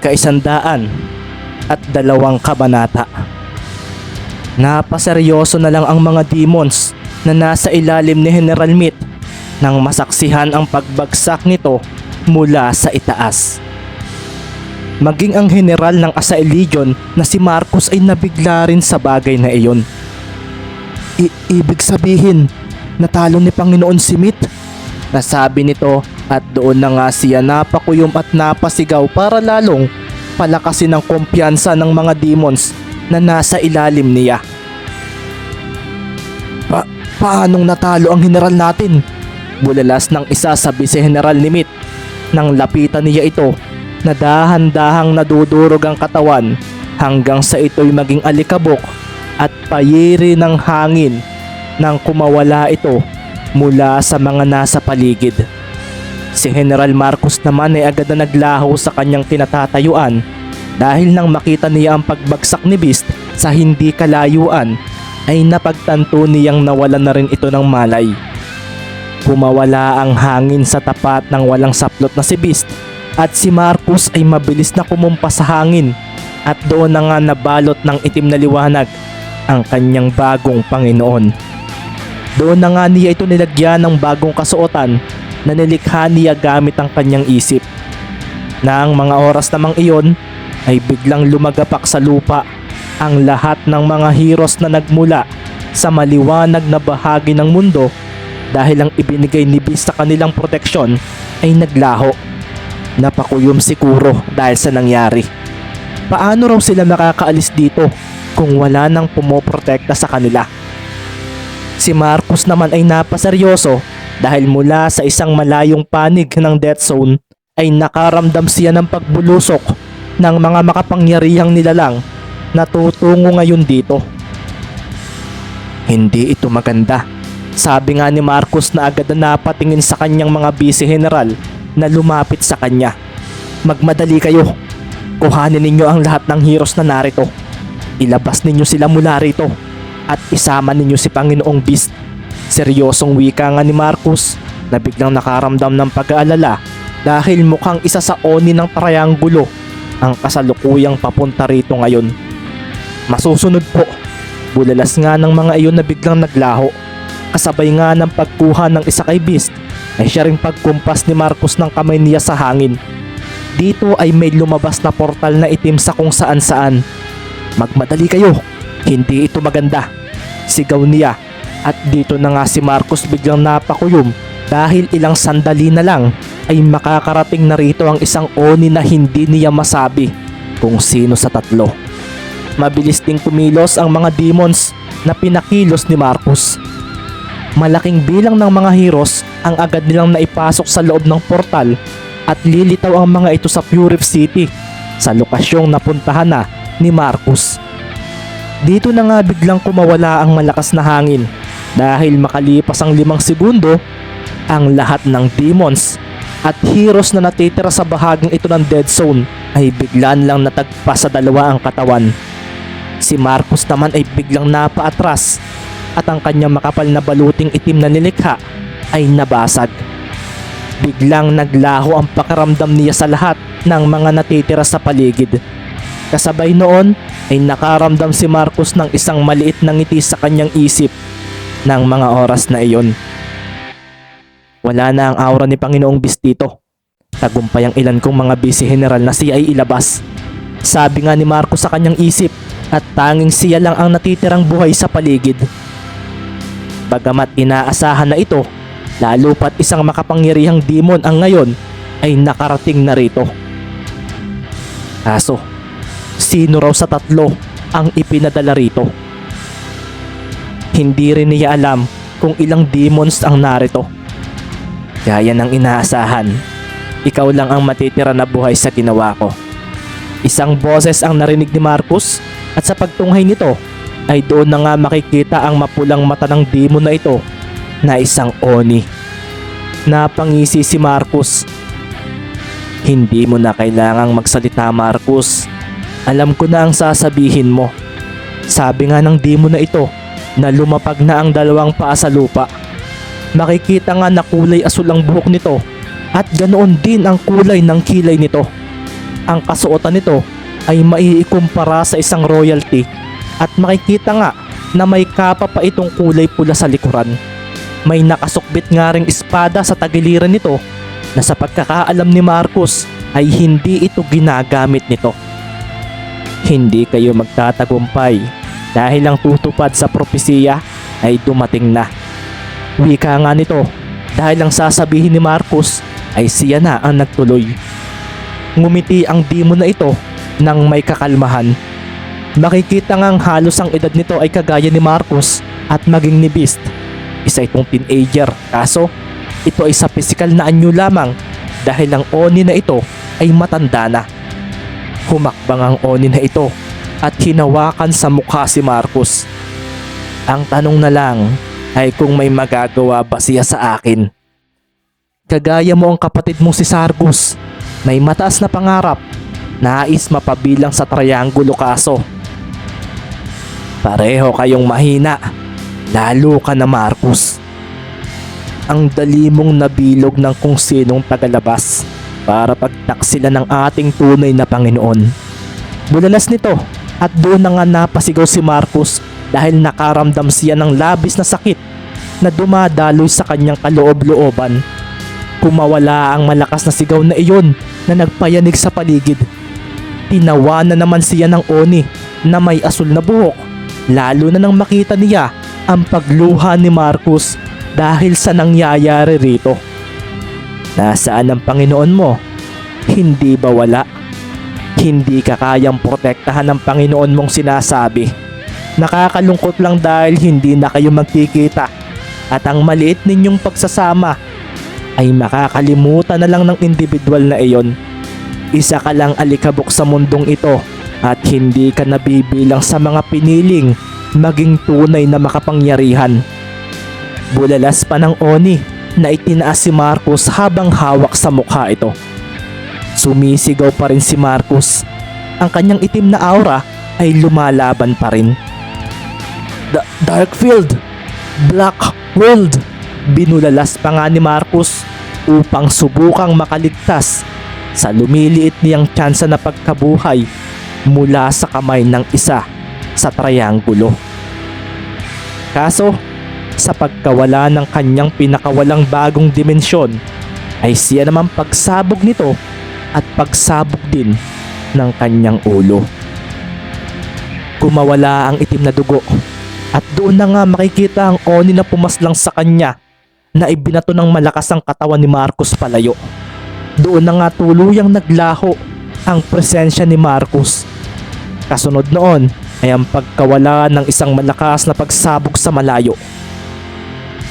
ika-102 kabanata. Napaseryoso na lang ang mga demons na nasa ilalim ni General Meat nang masaksihan ang pagbagsak nito mula sa itaas. Maging ang general ng Asael Legion na si Marcus ay nabigla rin sa bagay na iyon. Ibig sabihin, natalo ni Panginoon si Meat? Nasabi nito at doon na nga siya napakuyom at napasigaw para lalong palakasin ang kumpiyansa ng mga demons na nasa ilalim niya. Paanong natalo ang general natin? Bulalas ng isa sa vice-general ni Meat nang lapitan niya ito na dahan-dahang nadudurog ang katawan hanggang sa ito'y maging alikabok at payiri ng hangin nang kumawala ito mula sa mga nasa paligid. Si General Marcus naman ay agad na naglaho sa kanyang kinatatayuan dahil nang makita niya ang pagbagsak ni Beast sa hindi kalayuan ay napagtanto niyang nawalan na rin ito ng malay. Pumawala ang hangin sa tapat ng walang saplot na si Beast at si Marcus ay mabilis na kumumpas sa hangin at doon na nga nabalot ng itim na liwanag ang kanyang bagong Panginoon. Doon na nga niya ito nilagyan ng bagong kasuotan na nilikha niya gamit ang kanyang isip. Nang mga oras namang iyon ay biglang lumagapak sa lupa ang lahat ng mga heroes na nagmula sa maliwanag na bahagi ng mundo dahil ang ibinigay ni Beast sa kanilang proteksyon ay naglaho. Napakuyom si Kuro dahil sa nangyari. Paano raw sila makakaalis dito kung wala nang pumoprotekta sa kanila? Si Marcus naman ay napaseryoso dahil mula sa isang malayong panig ng Death Zone ay nakaramdam siya ng pagbulusok ng mga makapangyarihang nilalang na tutungo ngayon dito. Hindi ito maganda. Sabi nga ni Marcus na agad na napatingin sa kanyang mga vice-general na lumapit sa kanya. Magmadali kayo. Kuhanin ninyo ang lahat ng heroes na narito. Ilabas ninyo sila mula rito at isama ninyo si Panginoong Beast. Seryosong wika nga ni Marcus na biglang nakaramdam ng pag-aalala dahil mukhang isa sa oni ng trianggulo ang kasalukuyang papunta rito ngayon. Masusunod po. Bulalas nga ng mga iyon na biglang naglaho. Kasabay nga ng pagkuha ng isa kay Beast ay siya ring pagkumpas ni Marcus ng kamay niya sa hangin. Dito ay may lumabas na portal na itim sa kung saan saan. Magmadali kayo. Hindi ito maganda. Sigaw niya. At dito na nga si Marcus biglang napakuyom dahil ilang sandali na lang ay makakarating na rito ang isang oni na hindi niya masabi kung sino sa tatlo. Mabilis ding kumilos ang mga demons na pinakilos ni Marcus. Malaking bilang ng mga heroes ang agad nilang naipasok sa loob ng portal at lilitaw ang mga ito sa Purif City sa lokasyong napuntahan na ni Marcus. Dito na nga biglang kumawala ang malakas na hangin dahil makalipas ang 5 segundo, ang lahat ng demons at heroes na natitira sa bahaging ito ng Dead Zone ay biglaan lang natagpa sa dalawa ang katawan. Si Marcus naman ay biglang napaatras at ang kanyang makapal na baluting itim na nilikha ay nabasag. Biglang naglaho ang pakiramdam niya sa lahat ng mga natitira sa paligid. Kasabay noon ay nakaramdam si Marcus ng isang maliit na ngiti sa kanyang isip ng mga oras na iyon. Wala na ang aura ni Panginoong Beast dito. Tagumpay ang ilan kong mga vice-general na siya ay ilabas. Sabi nga ni Marcus sa kanyang isip at tanging siya lang ang natitirang buhay sa paligid. Bagamat inaasahan na ito, lalo pat isang makapangyarihang demon ang ngayon ay nakarating na rito. Kaso, sino raw sa tatlo ang ipinadala rito? Hindi rin niya alam kung ilang demons ang narito. Gaya ng inaasahan, ikaw lang ang matitira na buhay sa ginawa ko. Isang boses ang narinig ni Marcus at sa pagtunghay nito ay doon na nga makikita ang mapulang mata ng demon na ito na isang oni. Napangisi si Marcus. Hindi mo na kailangang magsalita, Marcus. Alam ko na ang sasabihin mo. Sabi nga ng demon na ito na lumapag na ang 2 paa sa lupa. Makikita nga na kulay asul ang buhok nito at ganoon din ang kulay ng kilay nito. Ang kasuotan nito ay maiikumpara sa isang royalty at makikita nga na may kapa pa itong kulay pula sa likuran. May nakasukbit nga ring espada sa tagiliran nito na sa pagkakaalam ni Marcus ay hindi ito ginagamit nito. Hindi kayo magtatagumpay dahil ang tutupad sa propesiya ay dumating na. Wika nga nito dahil ang sasabihin ni Marcus ay siya na ang nagtuloy. Ngumiti ang demon na ito nang may kakalmahan. Makikita ngang halos ang edad nito ay kagaya ni Marcus at maging ni Beast. Isa itong teenager, kaso ito ay sa pisikal na anyo lamang dahil ang Oni na ito ay matanda na. Humakbang ang Oni na ito at hinawakan sa mukha si Marcus. Ang tanong na lang ay kung may magagawa ba siya sa akin. Kagaya mo ang kapatid mo si Sargus, may mataas na pangarap, nais mapabilang sa triangulo kaso. Pareho kayong mahina, lalo ka na Marcus. Ang dali mong nabilog ng kung sinong tagalabas para pagtaksila ng ating tunay na Panginoon. Bulalas nito at doon na nga napasigaw si Marcus dahil nakaramdam siya ng labis na sakit na dumadaloy sa kanyang kaloob-looban. Kumawala ang malakas na sigaw na iyon na nagpayanig sa paligid. Tinawanan naman siya ng Oni na may asul na buhok, lalo na nang makita niya ang pagluha ni Marcus dahil sa nangyayari rito. Nasaan ang Panginoon mo? Hindi ba wala? Hindi ka kayang protektahan ng Panginoon mong sinasabi. Nakakalungkot lang dahil hindi na kayo magkikita at ang maliit ninyong pagsasama ay makakalimutan na lang ng individual na iyon. Isa ka lang alikabok sa mundong ito at hindi ka nabibilang sa mga piniling maging tunay na makapangyarihan. Bulalas pa ng Oni na itinaas si Marcus habang hawak sa mukha ito. Sumisigaw pa rin si Marcus. Ang kanyang itim na aura ay lumalaban pa rin. Darkfield! Black World! Binulalas pa nga ni Marcus upang subukang makaligtas sa lumiliit niyang tsansa na pagkabuhay mula sa kamay ng isa sa triangulo. Kaso, sa pagkawala ng kanyang pinakawalang bagong dimensyon, ay siya naman pagsabog nito at pagsabog din ng kanyang ulo. Kumawala ang itim na dugo at doon na nga makikita ang Oni na pumaslang sa kanya na ibinato ng malakas ang katawan ni Marcus palayo. Doon na nga tuluyang naglaho ang presensya ni Marcus. Kasunod noon ay ang pagkawala ng isang malakas na pagsabog sa malayo.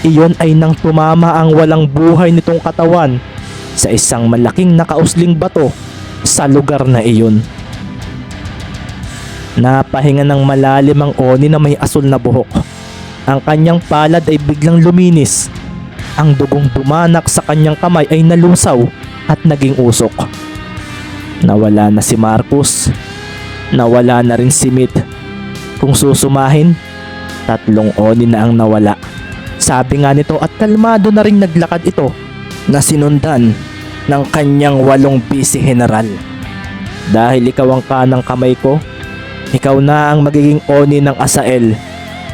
Iyon ay nang tumama ang walang buhay nitong katawan sa isang malaking nakausling bato sa lugar na iyon. Napahinga ng malalim ang Oni na may asul na buhok. Ang kanyang palad ay biglang luminis. Ang dugong dumanak sa kanyang kamay ay nalusaw at naging usok. Nawala na si Marcus. Nawala na rin si Mid. Kung susumahin, 3 Oni na ang nawala. Sabi nga nito at kalmado na rin naglakad ito na sinundan ng kanyang 8 vice general. Dahil ikaw ang kanang kamay ko, ikaw na ang magiging Oni ng Asael.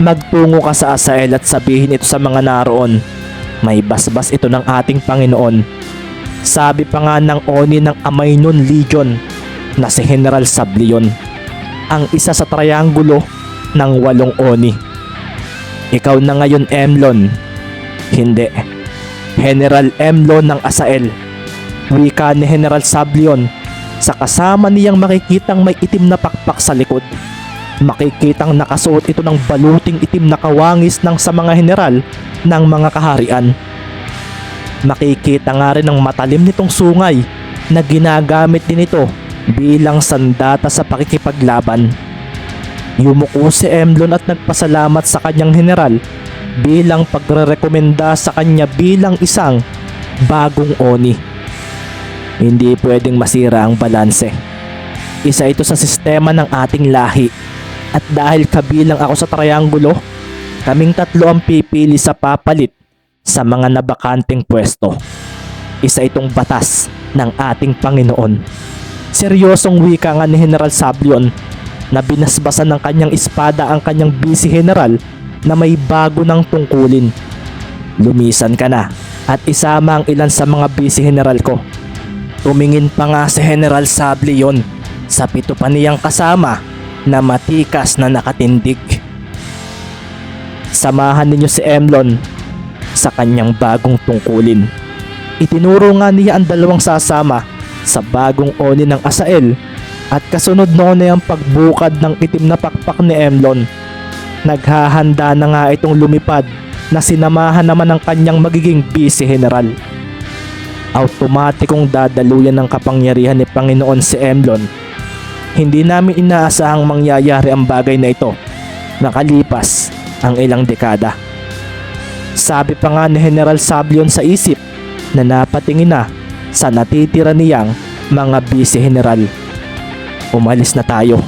Magtungo ka sa Asael at sabihin ito sa mga naroon. May basbas ito ng ating Panginoon. Sabi pa nga ng Oni ng Amainon Legion na si General Sablion, ang isa sa triangulo ng 8 Oni. Ikaw na ngayon, Emlon. Hindi. General Emlon ng Asael. Wika ni General Sablion sa kasama niyang makikitang may itim na pakpak sa likod. Makikitang nakasuot ito ng baluting itim na kawangis ng sa mga general ng mga kaharian. Makikita nga rin ang matalim nitong sungay na ginagamit din ito bilang sandata sa pakikipaglaban. Yumuko si Emlon at nagpasalamat sa kanyang general bilang pagrerekomenda sa kanya bilang isang bagong Oni. Hindi pwedeng masira ang balanse. Isa ito sa sistema ng ating lahi. At dahil kabilang ako sa triangulo, kaming 3 ang pipili sa papalit sa mga nabakanteng pwesto. Isa itong batas ng ating Panginoon. Seryosong wika nga ni General Sablion na binasbasan ng kanyang espada ang kanyang vice general na may bago ng tungkulin. Lumisan ka na at isama ang ilan sa mga vice general ko. Tumingin pa nga si General Sablion sa 7 pa niyang kasama na matikas na nakatindig. Samahan ninyo si Emlon sa kanyang bagong tungkulin. Itinuro nga niya ang 2 sasama sa bagong oni ng Asael at kasunod noon ay ang pagbukad ng itim na pakpak ni Emlon. Naghahanda na nga itong lumipad na sinamahan naman ng kanyang magiging vice general. Automatikong dadaluyan ng kapangyarihan ni Panginoon si Emlon. Hindi namin inaasahang mangyayari ang bagay na ito nakalipas ang ilang dekada. Sabi pa nga ni General Sablion sa isip na napatingin na sa natitira niyang mga vice general. Umalis na tayo.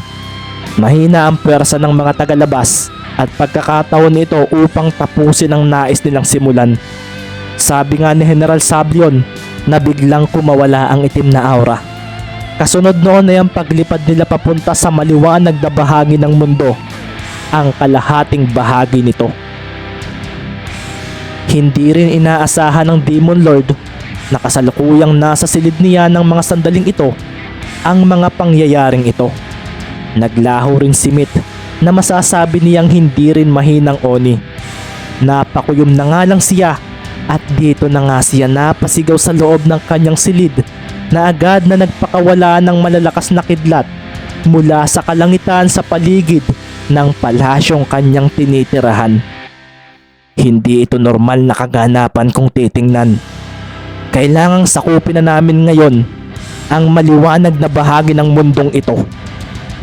Mahina ang pwersa ng mga tagalabas at pagkakataon nito upang tapusin ang nais nilang simulan. Sabi nga ni General Sablion na biglang kumawala ang itim na aura. Kasunod noon ay ang paglipad nila papunta sa maliwanag na bahagi ng mundo, ang kalahating bahagi nito. Hindi rin inaasahan ng Demon Lord na kasalukuyang nasa silid niya ng mga sandaling ito ang mga pangyayaring ito. Naglaho rin si Myth na masasabi niyang hindi rin mahinang oni. Napakuyom na nga lang siya at dito na nga siya napasigaw sa loob ng kanyang silid na agad na nagpakawala ng malalakas na kidlat mula sa kalangitan sa paligid ng palasyong kanyang tinitirahan. Hindi ito normal na kaganapan kung titingnan. Kailangang sakupin na namin ngayon ang maliwanag na bahagi ng mundong ito.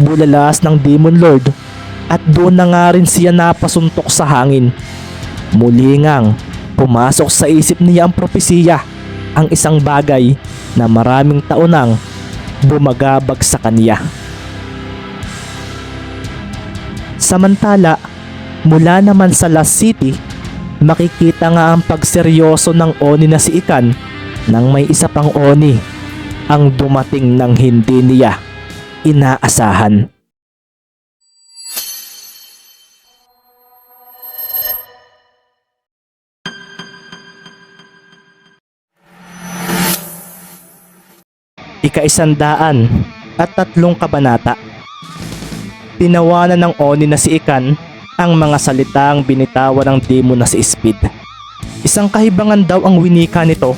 Bulalas ng Demon Lord at doon na nga rin siya napasuntok sa hangin. Muli ngang pumasok sa isip niya ang propesiya, ang isang bagay na maraming taon nang bumagabag sa kanya. Samantala, mula naman sa Lost City, makikita nga ang pagseryoso ng Oni na si Ikan nang may isa pang Oni ang dumating ng hindi niya inaasahan. Ika-103 kabanata. Tinawanan ng Oni na si Ikan ang mga salitang binitawan ng demon na si Speed. Isang kahibangan daw ang winika nito,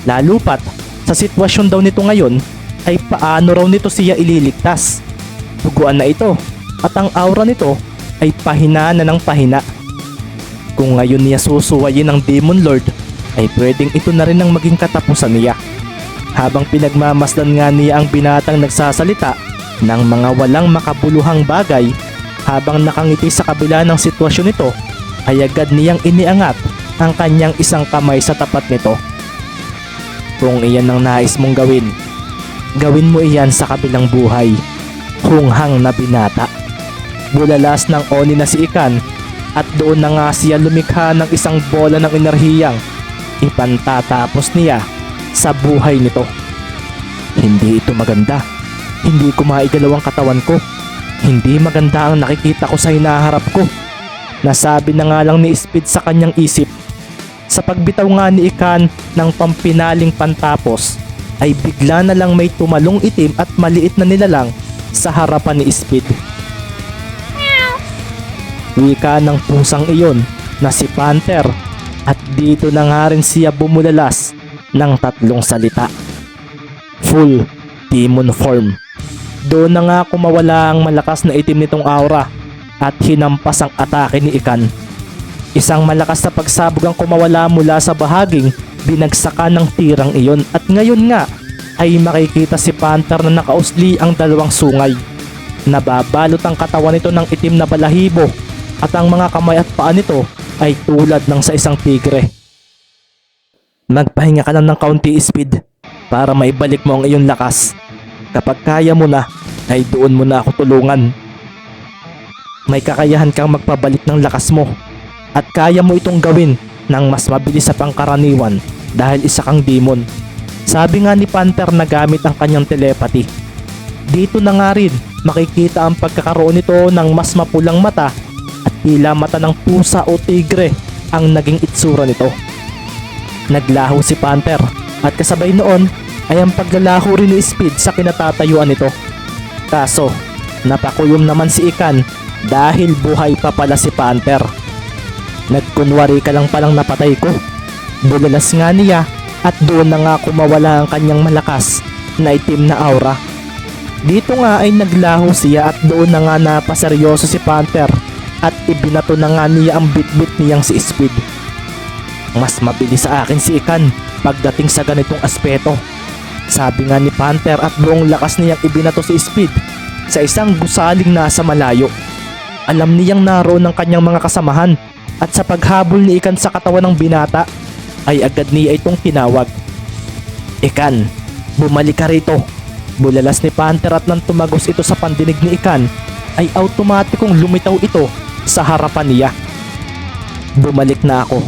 lalo pat sa sitwasyon daw nito ngayon ay paano raw nito siya ililigtas. Tuguan na ito at ang aura nito ay pahina na ng pahina. Kung ngayon niya susuwayin ng Demon Lord ay pwedeng ito na rin ang maging katapusan niya. Habang pinagmamasdan nga niya ang binatang nagsasalita ng mga walang makabuluhang bagay, habang nakangiti sa kabila ng sitwasyon nito ay agad niyang iniangat ang kanyang isang kamay sa tapat nito. Kung iyan ang nais mong gawin, gawin mo iyan sa kabilang buhay. Hunghang na binata. Bulalas ng Oni na si Ikan at doon na nga siya lumikha ng isang bola ng enerhiyang ipantatapos niya sa buhay nito. Hindi ito maganda. Hindi ko maigalaw ang katawan ko. Hindi maganda ang nakikita ko sa hinaharap ko. Nasabi na nga lang ni Speed sa kanyang isip. Sa pagbitaw nga ni Ikan ng pampinaling pantapos ay bigla na lang may tumalong itim at maliit na nilalang sa harapan ni Speed. Wika ng pusang iyon na si Panther at dito na nga rin siya bumulalas ng 3 salita. Full demon form. Doon na nga kumawala ang malakas na itim nitong aura at hinampas ang atake ni Ikan. Isang malakas na pagsabog ang kumawala mula sa bahaging binagsakan ng tirang iyon at ngayon nga ay makikita si Panther na nakausli ang 2 sungay. Nababalot ang katawan nito ng itim na balahibo at ang mga kamay at paa nito ay tulad ng sa isang tigre. Magpahinga ka lang ng kaunti, Speed, para maibalik mo ang iyong lakas. Kapag kaya mo na, ay doon mo na ako tulungan. May kakayahan kang magpabalik ng lakas mo at kaya mo itong gawin ng mas mabilis sa pangkaraniwan dahil isa kang demon. Sabi nga ni Panther na gamit ang kanyang telepathy. Dito na nga rin makikita ang pagkakaroon nito ng mas mapulang mata at tila mata ng pusa o tigre ang naging itsura nito. Naglaho si Panther at kasabay noon ay ang paglalaho rin ni Speed sa kinatatayuan nito. Kaso napakuyom naman si Ikan dahil buhay pa pala si Panther. Nagkunwari ka lang palang napatay ko. Bulalas nga niya at doon na nga kumawala ang kanyang malakas na itim na aura. Dito nga ay naglaho siya at doon na nga napaseryoso si Panther at ibinato na nga niya ang bitbit niyang si Speed. Mas mabilis sa akin si Ikan pagdating sa ganitong aspeto, sabi nga ni Panther at buong lakas niyang ibinato si Speed sa isang gusaling nasa malayo. Alam niyang naroon ng kanyang mga kasamahan at sa paghabol ni Ikan sa katawan ng binata ay agad niya itong tinawag. Ikan, bumalik ka rito. Bulalas ni Panther at nang tumagos ito sa pandinig ni Ikan ay automatikong lumitaw ito sa harapan niya. Bumalik na ako,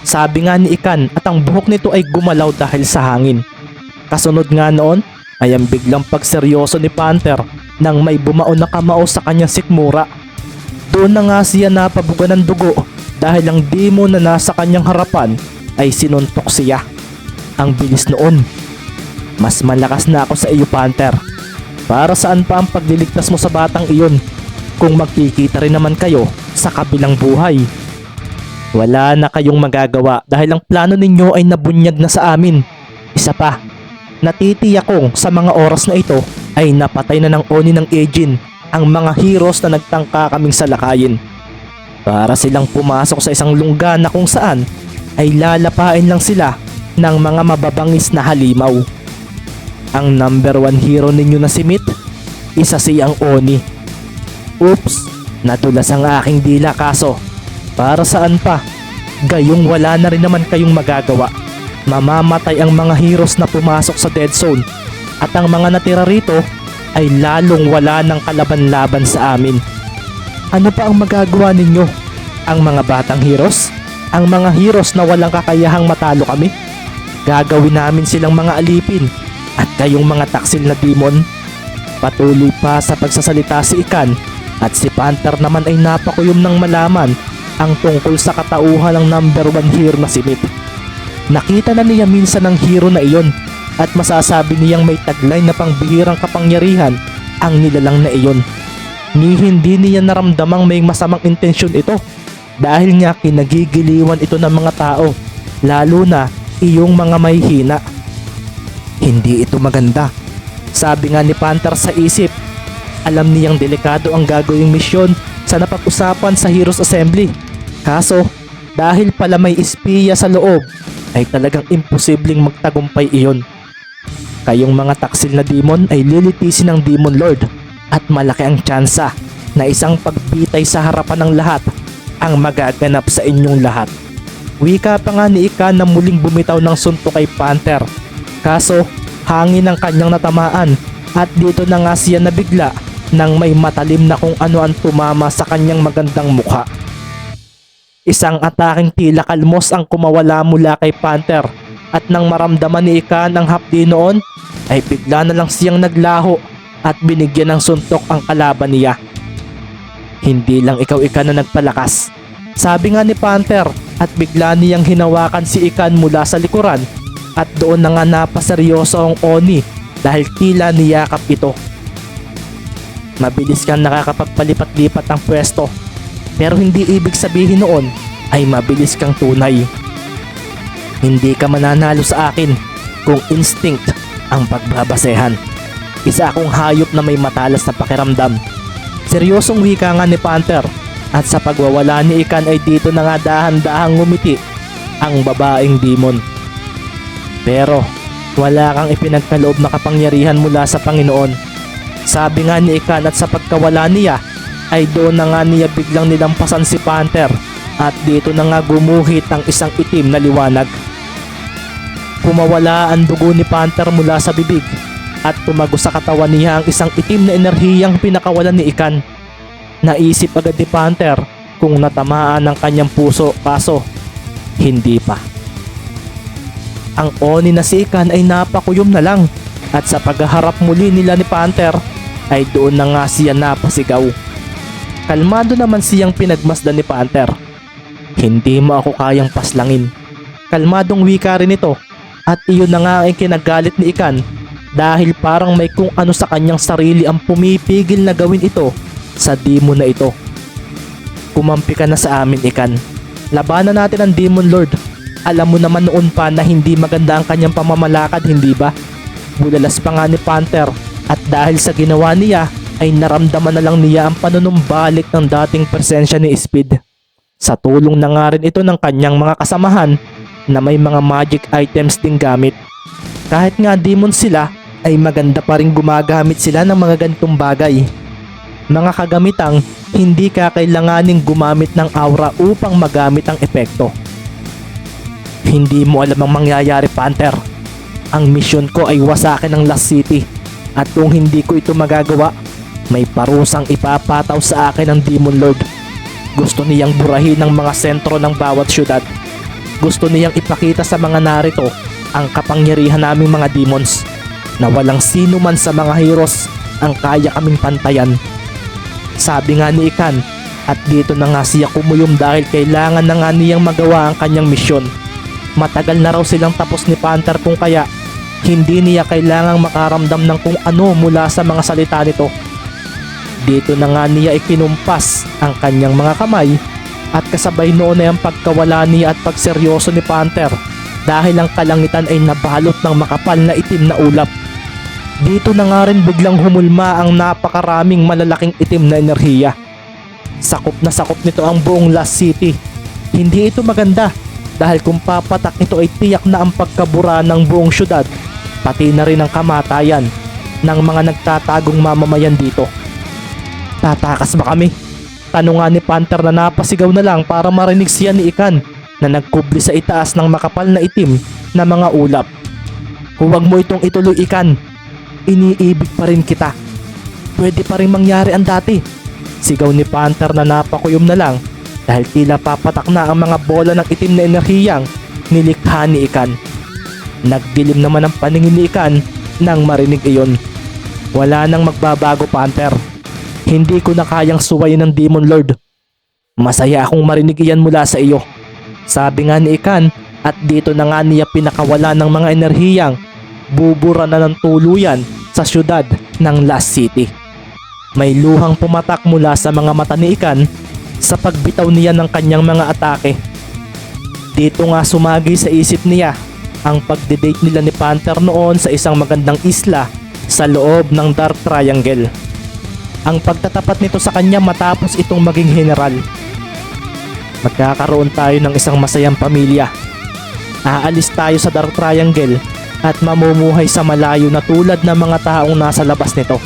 sabi nga ni Ikan at ang buhok nito ay gumalaw dahil sa hangin. Kasunod nga noon ay ang biglang pagseryoso ni Panther nang may bumaon na kamao sa kanyang sikmura. Doon na nga siya napabuga ng dugo dahil ang demon na nasa kanyang harapan ay sinuntok siya. Ang bilis noon. Mas malakas na ako sa iyo, Panther. Para saan pa ang pagliligtas mo sa batang iyon kung magkikita rin naman kayo sa kabilang buhay? Wala na kayong magagawa dahil ang plano ninyo ay nabunyag na sa amin. Isa pa, natitiyak kong sa mga oras na ito ay napatay na ng Oni ng Eugene ang mga heroes na nagtangka kaming salakayin. Para silang pumasok sa isang lungga na kung saan ay lalapain lang sila ng mga mababangis na halimaw. Ang number 1 hero ninyo na si Meat, isa siyang Oni. Oops, nadulas ang aking dila kaso para saan pa? Gayong wala na rin naman kayong magagawa. Mamamatay ang mga heroes na pumasok sa Dead Zone at ang mga natira rito ay lalong wala ng kalaban-laban sa amin. Ano pa ang magagawa ninyo? Ang mga batang heroes? Ang mga heroes na walang kakayahang matalo kami? Gagawin namin silang mga alipin at kayong mga taksil na demon. Patuloy pa sa pagsasalita si Ikan at si Panther naman ay napakuyom ng malaman ang tungkol sa katauhan ng number 1 hero na si Meat. Nakita na niya minsan ang hero na iyon at masasabi niyang may taglay na pangbihirang kapangyarihan ang nilalang na iyon. Ni hindi niya naramdamang may masamang intensyon ito dahil nga kinagigiliwan ito ng mga tao, lalo na iyong mga may hina. Hindi ito maganda, sabi nga ni Panther sa isip. Alam niyang delikado ang gagawing misyon sa napag-usapan sa Heroes Assembly. Kaso dahil pala may espiya sa loob ay talagang imposibleng magtagumpay iyon. Kayong mga taksil na demon ay lilitisin ng Demon Lord at malaki ang tsansa na isang pagbitay sa harapan ng lahat ang magaganap sa inyong lahat. Wika pa nga ni Ikan na muling bumitaw ng suntok kay Panther. Kaso hangin ang kanyang natamaan at dito na nga siya nabigla nang may matalim na kung ano ang tumama sa kanyang magandang mukha. Isang ataking tila kalmos ang kumawala mula kay Panther at nang maramdaman ni Ikan ang hapdi noon ay bigla na lang siyang naglaho at binigyan ng suntok ang kalaban niya. Hindi lang ikaw Ikan na nagpalakas, sabi nga ni Panther at bigla niyang hinawakan si Ikan mula sa likuran at doon na nga napaseryoso ang Oni dahil tila niyakap ito. Mabilis kang nakakapagpalipat-lipat ang pwesto pero hindi ibig sabihin noon ay mabilis kang tunay. Hindi ka mananalo sa akin kung instinct ang pagbabasehan. Isa akong hayop na may matalas na pakiramdam. Seryosong wika nga ni Panther at sa pagwawala ni Ikan ay dito na nga dahan-dahang ngumiti ang babaeng demon. Pero wala kang ipinagkaloob na kapangyarihan mula sa Panginoon, sabi nga ni Ikan at sa pagkawala niya ay doon na nga niya biglang nilampasan si Panther at dito na nga gumuhit ang isang itim na liwanag. Pumawala ang dugo ni Panther mula sa bibig at tumago sa katawan niya ang isang itim na enerhiyang pinakawalan ni Ikan. Naisip agad ni Panther kung natamaan ng kanyang puso kaso hindi pa. Ang Oni na si Ikan ay napakuyom na lang at sa pagharap muli nila ni Panther ay doon na nga siya napasigaw. Kalmado naman siyang pinagmasdan ni Panther. Hindi mo ako kayang paslangin. Kalmadong wika rin ito at iyon na nga ang kinagalit ni Ikan dahil parang may kung ano sa kanyang sarili ang pumipigil na gawin ito sa demon na ito. Kumampi ka na sa amin, Ikan. Labanan natin ang Demon Lord. Alam mo naman noon pa na hindi maganda ang kanyang pamamalakad, hindi ba? Bulalas pa nga ni Panther at dahil sa ginawa niya ay naramdaman na lang niya ang panunumbalik ng dating presensya ni Speed. Sa tulong na nga rin ito ng kanyang mga kasamahan na may mga magic items ding gamit. Kahit nga demon sila ay maganda pa rin gumagamit sila ng mga ganitong bagay. Mga kagamitang hindi kakailanganing gumamit ng aura upang magamit ang epekto. Hindi mo alam ang mangyayari, Panther. Ang misyon ko ay wasakin ang Lost City at kung hindi ko ito magagawa, may parusang ipapataw sa akin ng Demon Lord. Gusto niyang burahin ang mga sentro ng bawat syudad. Gusto niyang ipakita sa mga narito ang kapangyarihan naming mga demons na walang sino man sa mga heroes ang kaya kaming pantayan. Sabi nga ni Ikan at dito na nga siya kumuyom dahil kailangan na nga niyang magawa ang kanyang misyon. Matagal na raw silang tapos ni Panther kung kaya hindi niya kailangang makaramdam ng kung ano mula sa mga salita nito. Dito na nga niya ikinumpas ang kanyang mga kamay at kasabay noon ay ang pagkawala niya at pagseryoso ni Panther dahil ang kalangitan ay nabalot ng makapal na itim na ulap. Dito na nga rin biglang humulma ang napakaraming malalaking itim na enerhiya. Sakop na sakop nito ang buong Lost City. Hindi ito maganda dahil kung papatak ito ay tiyak na ang pagkabura ng buong syudad, pati na rin ang kamatayan ng mga nagtatagong mamamayan dito. Tatakas ba kami? Tanong nga ni Panther na napasigaw na lang para marinig siya ni Ikan na nagkubli sa itaas ng makapal na itim na mga ulap. Huwag mo itong ituloy, Ikan. Iniibig pa rin kita. Pwede pa rin mangyari ang dati. Sigaw ni Panther na napakuyom na lang dahil tila papatak na ang mga bola ng itim na enerhiyang nilikha ni Ikan. Nagdilim naman ang paningin ni Ikan nang marinig iyon. Wala nang magbabago, Panther. Hindi ko na kayang suwayin ng Demon Lord. Masaya akong marinig iyan mula sa iyo. Sabi nga ni Ikan at dito na nga niya pinakawala ng mga enerhiyang bubura na ng tuluyan sa syudad ng Lost City. May luhang pumatak mula sa mga mata ni Ikan sa pagbitaw niya ng kanyang mga atake. Dito nga sumagi sa isip niya ang pagdedate nila ni Panther noon sa isang magandang isla sa loob ng Dark Triangle. Ang pagtatapat nito sa kanya matapos itong maging general. Magkakaroon tayo ng isang masayang pamilya. Aalis tayo sa Dark Triangle at mamumuhay sa malayo na tulad ng mga taong nasa labas nito.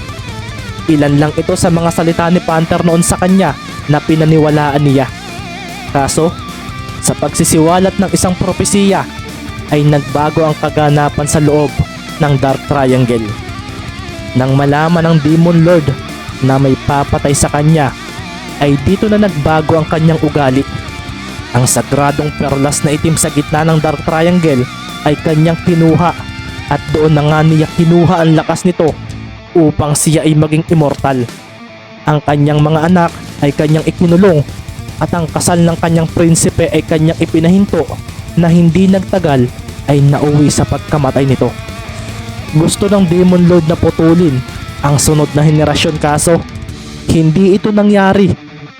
Ilan lang ito sa mga salita ni Panther noon sa kanya na pinaniwalaan niya. Kaso, sa pagsisiwalat ng isang propesiya ay nagbago ang kaganapan sa loob ng Dark Triangle. Nang malaman ng Demon Lord na may papatay sa kanya, ay dito na nagbago ang kanyang ugali. Ang sagradong perlas na itim sa gitna ng Dark Triangle ay kanyang kinuha at doon na nga niya kinuha ang lakas nito upang siya ay maging immortal. Ang kanyang mga anak ay kanyang ikinulong at ang kasal ng kanyang prinsipe ay kanyang ipinahinto na hindi nagtagal ay nauwi sa pagkamatay nito. Gusto ng Demon Lord na putulin ang sunod na henerasyon, kaso hindi ito nangyari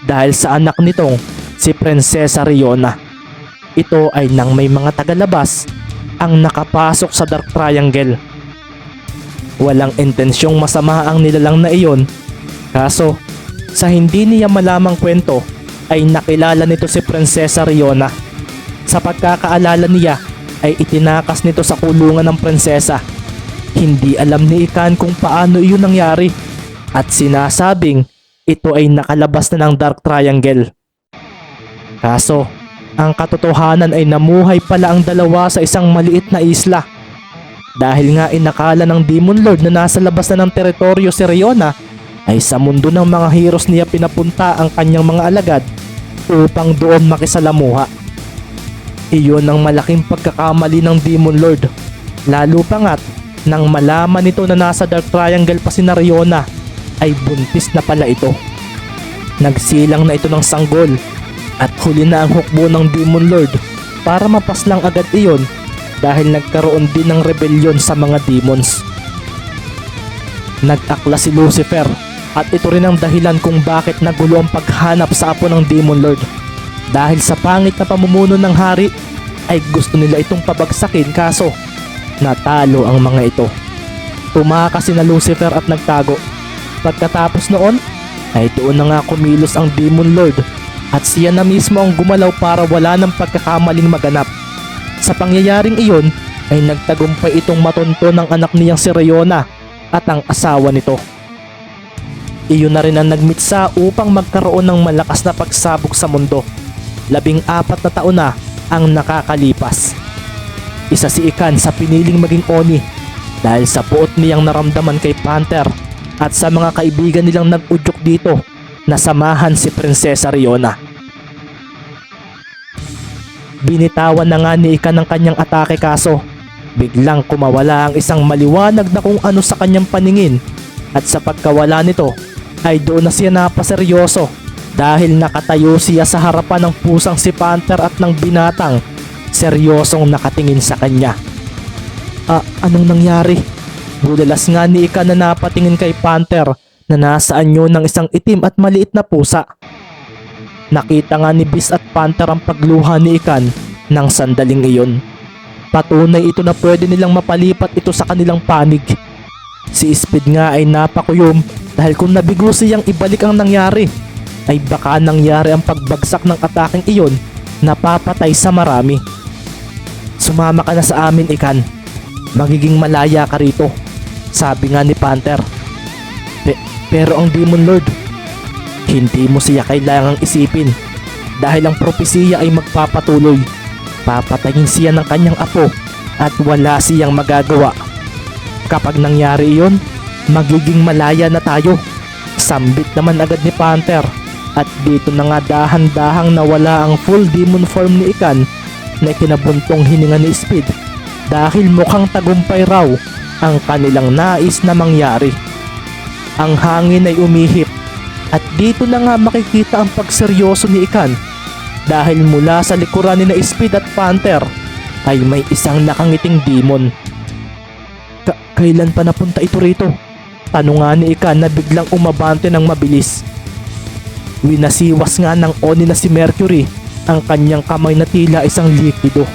dahil sa anak nitong si Prinsesa Riona. Ito ay nang may mga tagalabas ang nakapasok sa Dark Triangle. Walang intensyong masama ang nilalang na iyon, kaso sa hindi niya malamang kwento ay nakilala nito si Prinsesa Riona. Sa pagkakaalala niya ay itinakas nito sa kulungan ng prinsesa. Hindi alam ni Ikan kung paano iyon nangyari at sinasabing ito ay nakalabas na ng Dark Triangle. Kaso, ang katotohanan ay namuhay pala ang dalawa sa isang maliit na isla. Dahil nga inakala ng Demon Lord na nasa labas na ng teritoryo si Riona, ay sa mundo ng mga heroes niya pinapunta ang kanyang mga alagad upang doon makisalamuha. Iyon ang malaking pagkakamali ng Demon Lord, lalo pa nga't nang malaman nito na nasa Dark Triangle pa si Riona ay buntis na pala ito. Nagsilang na ito ng sanggol at huli na ang hukbo ng Demon Lord para mapaslang agad iyon dahil nagkaroon din ng rebellion sa mga demons. Nag-akla si Lucifer at ito rin ang dahilan kung bakit nagulo ang paghanap sa apo ng Demon Lord. Dahil sa pangit na pamumuno ng hari ay gusto nila itong pabagsakin, kaso natalo ang mga ito. Tumakas na Lucifer at nagtago. Pagkatapos noon ay doon na nga kumilos ang Demon Lord at siya na mismo ang gumalaw para wala ng pagkakamaling maganap. Sa pangyayaring iyon ay nagtagumpay itong matonto ng anak niyang si Rayona at ang asawa nito. Iyon na rin ang nagmitsa upang magkaroon ng malakas na pagsabog sa mundo. 14 na taon na ang nakakalipas. Isa si Ikan sa piniling maging Oni dahil sa puot niyang naramdaman kay Panther at sa mga kaibigan nilang nag-udyok dito na samahan si Prinsesa Rayona. Binitawan na nga ni Ikan ang kanyang atake, kaso biglang kumawala ang isang maliwanag na kung ano sa kanyang paningin at sa pagkawala nito ay doon na siya napaseryoso dahil nakatayo siya sa harapan ng pusang si Panther at ng binatang seryosong nakatingin sa kanya. Anong nangyari? Budalas nga ni Ikan na napatingin kay Panther na nasa anyo ng isang itim at maliit na pusa. Nakita nga ni Beast at Panther ang pagluha ni Ikan ng sandaling iyon. Patunay ito na pwede nilang mapalipat ito sa kanilang panig. Si Speed nga ay napakuyom dahil kung nabigo siyang ibalik ang nangyari ay baka nangyari ang pagbagsak ng ataking iyon na papatay sa marami. Sumama ka na sa amin, Ikan. Magiging malaya ka rito, sabi nga ni Panther. Pero ang Demon Lord, hindi mo siya kailangang isipin dahil ang propesiya ay magpapatuloy. Papatayin siya ng kanyang apo at wala siyang magagawa. Kapag nangyari iyon, magiging malaya na tayo, sambit naman agad ni Panther. At dito na nga dahan-dahang nawala ang full demon form ni Ikan na kinabuntong hininga ni Speed dahil mukhang tagumpay raw ang kanilang nais na mangyari. Ang hangin ay umihip at dito na nga makikita ang pagseryoso ni Ikan dahil mula sa likuran ni na Speed at Panther ay may isang nakangiting demon. Kailan pa napunta ito rito? Tanong nga ni Ikan na biglang umabante ng mabilis. Winasiwas nga ng Oni na si Mercury ang kanyang kamay na tila isang likido.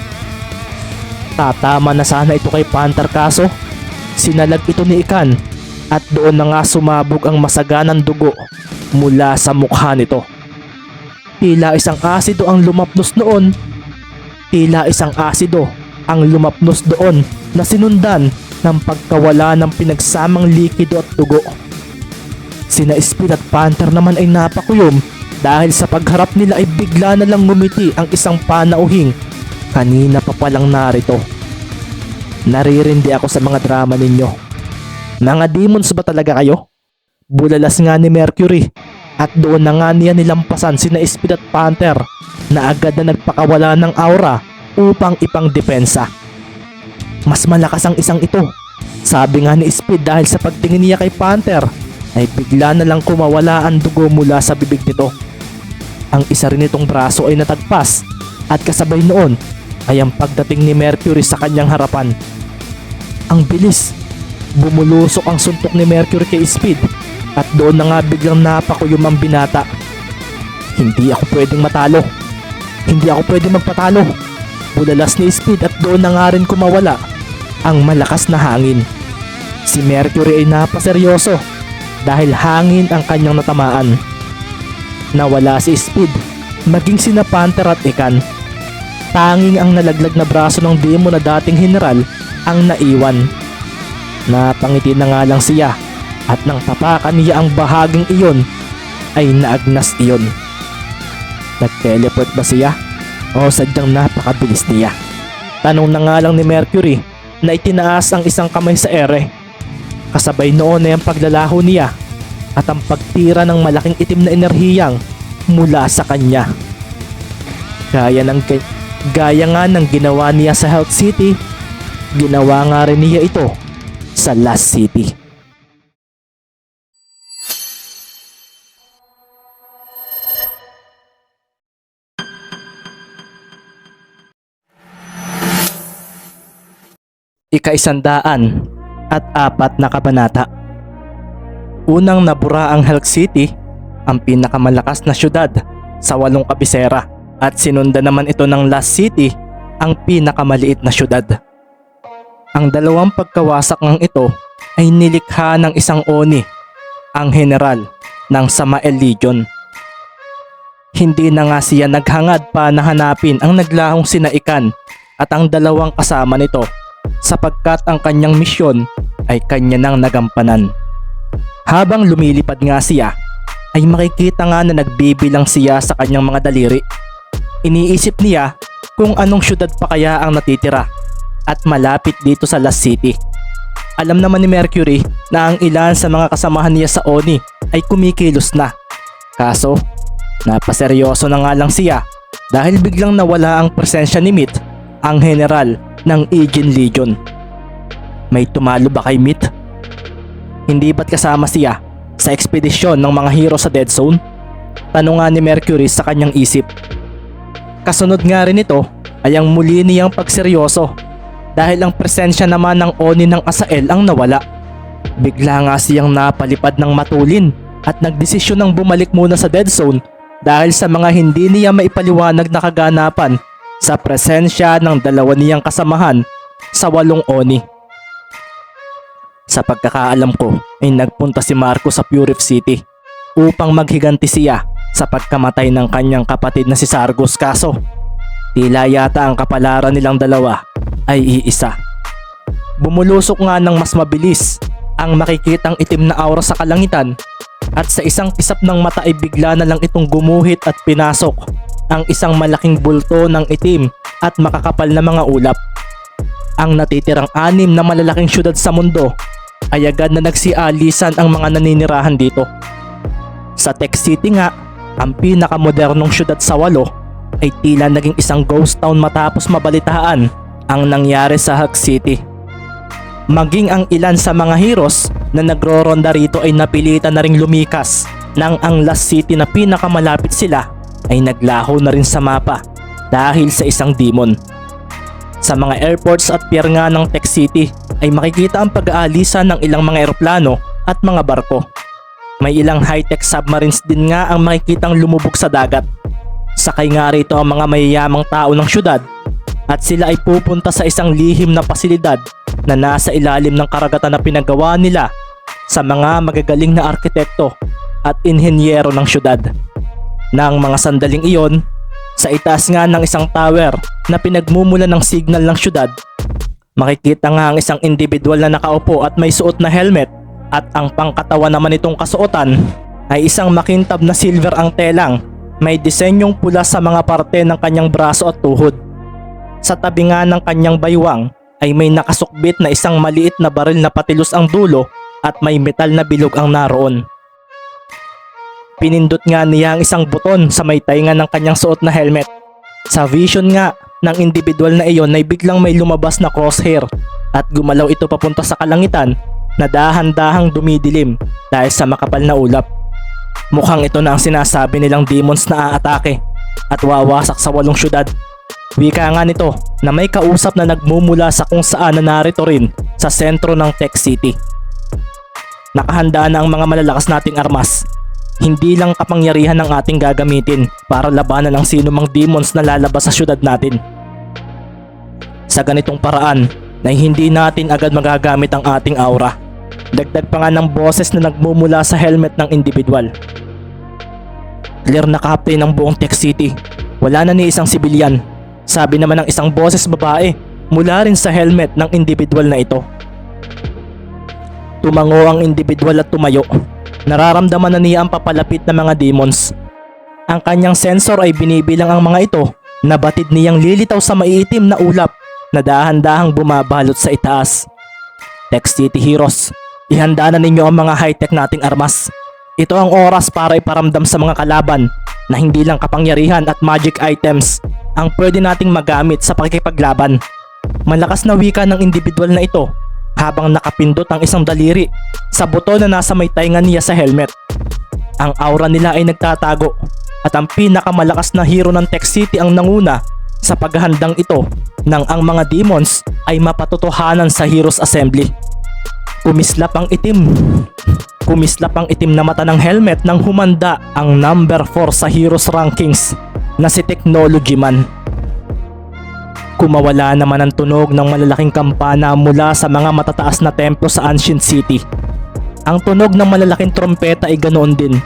Tatama na sana ito kay Panther, kaso sinalag ito ni Ikan at doon na nga sumabog ang masaganang dugo mula sa mukha nito. Tila isang asido ang lumapnos noon. Tila isang asido ang lumapnos doon na sinundan ng pagkawala ng pinagsamang likido at dugo. Sina Speed at Panther naman ay napakuyom dahil sa pagharap nila ay bigla na lang ngumiti ang isang panauhing kanina pa palang narito. Naririndi ako sa mga drama ninyo. Mga demons ba talaga kayo? Bulalas nga ni Mercury at doon na nga niya nilampasan sina Speed at Panther na agad na nagpakawala ng aura upang ipang depensa. Mas malakas ang isang ito, sabi nga ni Speed dahil sa pagtingin niya kay Panther ay bigla na lang kumawala ang dugo mula sa bibig nito. Ang isa rin nitong braso ay natagpas at kasabay noon ay ang pagdating ni Mercury sa kanyang harapan. Ang bilis! Bumulusok ang suntok ni Mercury kay Speed at doon na nga biglang napakuyom ang binata. Hindi ako pwedeng matalo. Hindi ako pwedeng magpatalo. Bulalas ni Speed at doon na nga rin kumawala ang malakas na hangin. Si Mercury ay napaseryoso dahil hangin ang kanyang natamaan. Nawala si Speed, maging sina Panther at Ikan. Tanging ang nalaglag na braso ng demon na dating general ang naiwan. Napangiti na nga lang siya at nang tapakan niya ang bahaging iyon ay naagnas iyon. Nag-teleport ba siya o sadyang napakabilis niya? Tanong na nga lang ni Mercury na itinaas ang isang kamay sa ere. Kasabay noon ay ang paglalaho niya at ang pagtira ng malaking itim na enerhiyang mula sa kanya. Gaya nga ng ginawa niya sa Health City, ginawa nga rin niya ito sa Last City. Ika-104 na kabanata. Unang nabura ang Hulk City, ang pinakamalakas na syudad sa 8 kabisera, at sinundan naman ito ng Lost City, ang pinakamaliit na syudad. Ang dalawang pagkawasak ng ito ay nilikha ng isang Oni, ang general ng Samael Legion. Hindi na nga siya naghangad pa na hanapin ang naglahong sina Ikan at ang dalawang kasama nito, sapagkat ang kanyang misyon ay kanya nang nagampanan. Habang lumilipad nga siya, ay makikita nga na nagbibilang siya sa kanyang mga daliri. Iniisip niya kung anong syudad pa kaya ang natitira at malapit dito sa Lost City. Alam naman ni Mercury na ang ilan sa mga kasamahan niya sa Oni ay kumikilos na. Kaso, napaseryoso na nga lang siya dahil biglang nawala ang presensya ni Meat, ang general ng Aegean Legion. May tumalo ba kay Meat? Hindi ba't kasama siya sa ekspedisyon ng mga hero sa Dead Zone? Tanong nga ni Mercury sa kanyang isip. Kasunod nga rin ito ay ang muli niyang pagseryoso dahil ang presensya naman ng Oni ng Asael ang nawala. Bigla nga siyang napalipad ng matulin at nagdesisyon ng bumalik muna sa Dead Zone dahil sa mga hindi niya maipaliwanag na kaganapan sa presensya ng dalawa niyang kasamahan sa 8 Oni. Sa pagkakaalam ko ay nagpunta si Marco sa Purif City upang maghiganti siya sa pagkamatay ng kanyang kapatid na si Sargos, kaso tila yata ang kapalaran nilang dalawa ay iisa. Bumulusok nga ng mas mabilis ang makikitang itim na aura sa kalangitan at sa isang kisap ng mata ay bigla na lang itong gumuhit at pinasok ang isang malaking bulto ng itim at makakapal na mga ulap. Ang natitirang 6 na malalaking syudad sa mundo ay agad na nagsialisan ang mga naninirahan dito. Sa Tech City nga, ang pinakamodernong syudad sa 8 ay tila naging isang ghost town matapos mabalitaan ang nangyari sa Hulk City. Maging ang ilan sa mga heroes na nagro-ronda rito ay napilitan na ring lumikas nang ang Lost City na pinakamalapit sila ay naglaho na rin sa mapa dahil sa isang demon. Sa mga airports at pier nga ng Tech City ay makikita ang pag-aalisan ng ilang mga eroplano at mga barko. May ilang high-tech submarines din nga ang makikitang lumubog sa dagat. Sakay nga rito ang mga mayayamang tao ng syudad at sila ay pupunta sa isang lihim na pasilidad na nasa ilalim ng karagatan na pinagawa nila sa mga magagaling na arkitekto at inhenyero ng syudad. Nang mga sandaling iyon, sa itaas nga ng isang tower na pinagmumula ng signal ng syudad, makikita nga ang isang individual na nakaupo at may suot na helmet, at ang pangkatawan naman itong kasuotan ay isang makintab na silver ang telang may disenyong pula sa mga parte ng kanyang braso at tuhod. Sa tabi nga ng kanyang baywang ay may nakasukbit na isang maliit na baril na patilos ang dulo at may metal na bilog ang naroon. Pinindot nga niya ang isang buton sa may tainga ng kanyang suot na helmet. Sa vision nga ng individual na iyon ay biglang may lumabas na crosshair at gumalaw ito papunta sa kalangitan na dahan-dahang dumidilim dahil sa makapal na ulap. Mukhang ito na ang sinasabi nilang demons na aatake at wawasak sa 8 syudad. Wika nga nito na may kausap na nagmumula sa kung saan na narito rin sa sentro ng Tech City. Nakahanda na ang mga malalakas nating armas. Hindi lang kapangyarihan ang ating gagamitin para labanan ang sino mang demons na lalabas sa syudad natin. Sa ganitong paraan na hindi natin agad magagamit ang ating aura. Dagdag pa nga ng boses na nagmumula sa helmet ng individual. Clear na captain ng buong Tech City. Wala na ni isang sibilyan. Sabi naman ng isang boses babae mula rin sa helmet ng individual na ito. Tumango ang individual at tumayo. Nararamdaman na niya ang papalapit na mga demons. Ang kanyang sensor ay binibilang ang mga ito na batid niyang lilitaw sa maiitim na ulap na dahan-dahang bumabalot sa itaas. Tech City Heroes, ihanda na ninyo ang mga high-tech nating armas. Ito ang oras para iparamdam sa mga kalaban na hindi lang kapangyarihan at magic items ang pwede nating magamit sa pakikipaglaban. Malakas na wika ng individual na ito habang nakapindot ang isang daliri sa buto na nasa may tainga niya sa helmet. Ang aura nila ay nagtatago at ang pinakamalakas na hero ng Tech City ang nanguna sa paghahandang ito nang ang mga demons ay mapatotohanan sa Heroes Assembly. Kumislap ang itim na mata ng helmet nang humanda ang number 4 sa Heroes Rankings na si Technology Man. Kumawala naman ang tunog ng malalaking kampana mula sa mga matataas na templo sa Ancient City. Ang tunog ng malalaking trompeta ay ganoon din.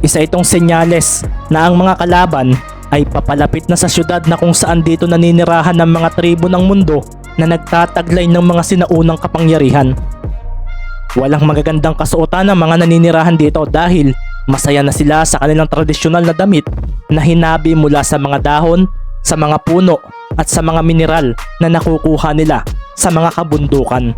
Isa itong senyales na ang mga kalaban ay papalapit na sa syudad na kung saan dito naninirahan ng mga tribo ng mundo na nagtataglay ng mga sinaunang kapangyarihan. Walang magagandang kasuotan ng mga naninirahan dito dahil masaya na sila sa kanilang tradisyonal na damit na hinabi mula sa mga dahon, sa mga puno at sa mga mineral na nakukuha nila sa mga kabundukan.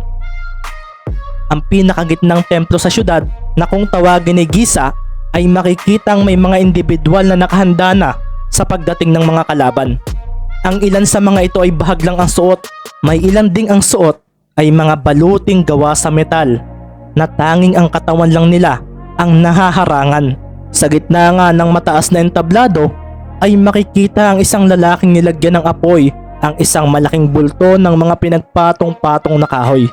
Ang pinakagitnang templo sa syudad na kung tawagin ay Giza ay makikitang may mga individual na nakahanda na sa pagdating ng mga kalaban. Ang ilan sa mga ito ay bahag lang ang suot, may ilan ding ang suot ay mga baluting gawa sa metal na tanging ang katawan lang nila ang nahaharangan. Sa gitna nga ng mataas na entablado ay makikita ang isang lalaking nilagyan ng apoy ang isang malaking bulto ng mga pinagpatong-patong na kahoy.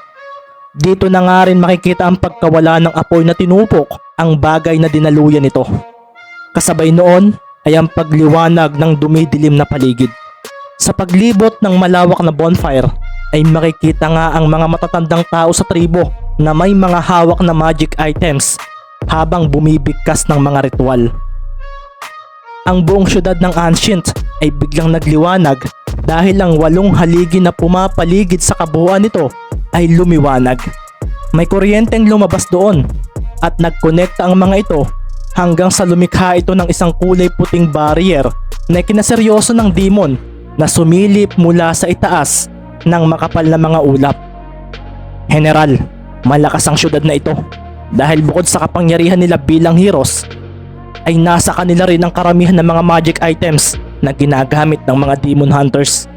Dito na nga rin makikita ang pagkawala ng apoy na tinupok ang bagay na dinaluyan nito. Kasabay noon ay ang pagliwanag ng dumidilim na paligid. Sa paglibot ng malawak na bonfire ay makikita nga ang mga matatandang tao sa tribo na may mga hawak na magic items habang bumibigkas ng mga ritual. Ang buong syudad ng Ancient ay biglang nagliwanag dahil ang 8 haligi na pumapaligid sa kabuuan nito ay lumiwanag. May kuryenteng lumabas doon at nagkonekta ang mga ito hanggang sa lumikha ito ng isang kulay puting barrier na kinaseryoso ng demon na sumilip mula sa itaas ng makapal na mga ulap. General, malakas ang syudad na ito dahil bukod sa kapangyarihan nila bilang heroes ay nasa kanila rin ang karamihan ng mga magic items na ginagamit ng mga demon hunters.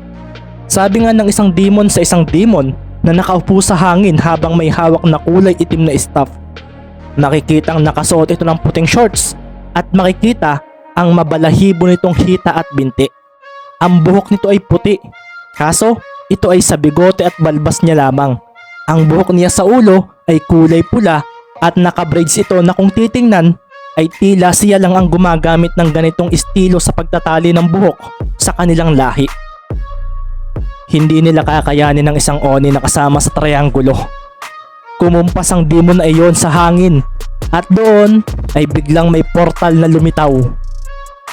Sabi nga ng isang demon sa isang demon na nakaupo sa hangin habang may hawak na kulay itim na staff. Makikitang nakasuot ito ng puting shorts at makikita ang mabalahibo nitong hita at binti. Ang buhok nito ay puti, kaso ito ay sa bigote at balbas niya lamang. Ang buhok niya sa ulo ay kulay pula at naka-braids ito na kung titingnan ay tila siya lang ang gumagamit ng ganitong estilo sa pagtatali ng buhok sa kanilang lahi. Hindi nila kakayanin ng isang oni na kasama sa trianggulo. Kumumpas ang demon na iyon sa hangin at doon ay biglang may portal na lumitaw.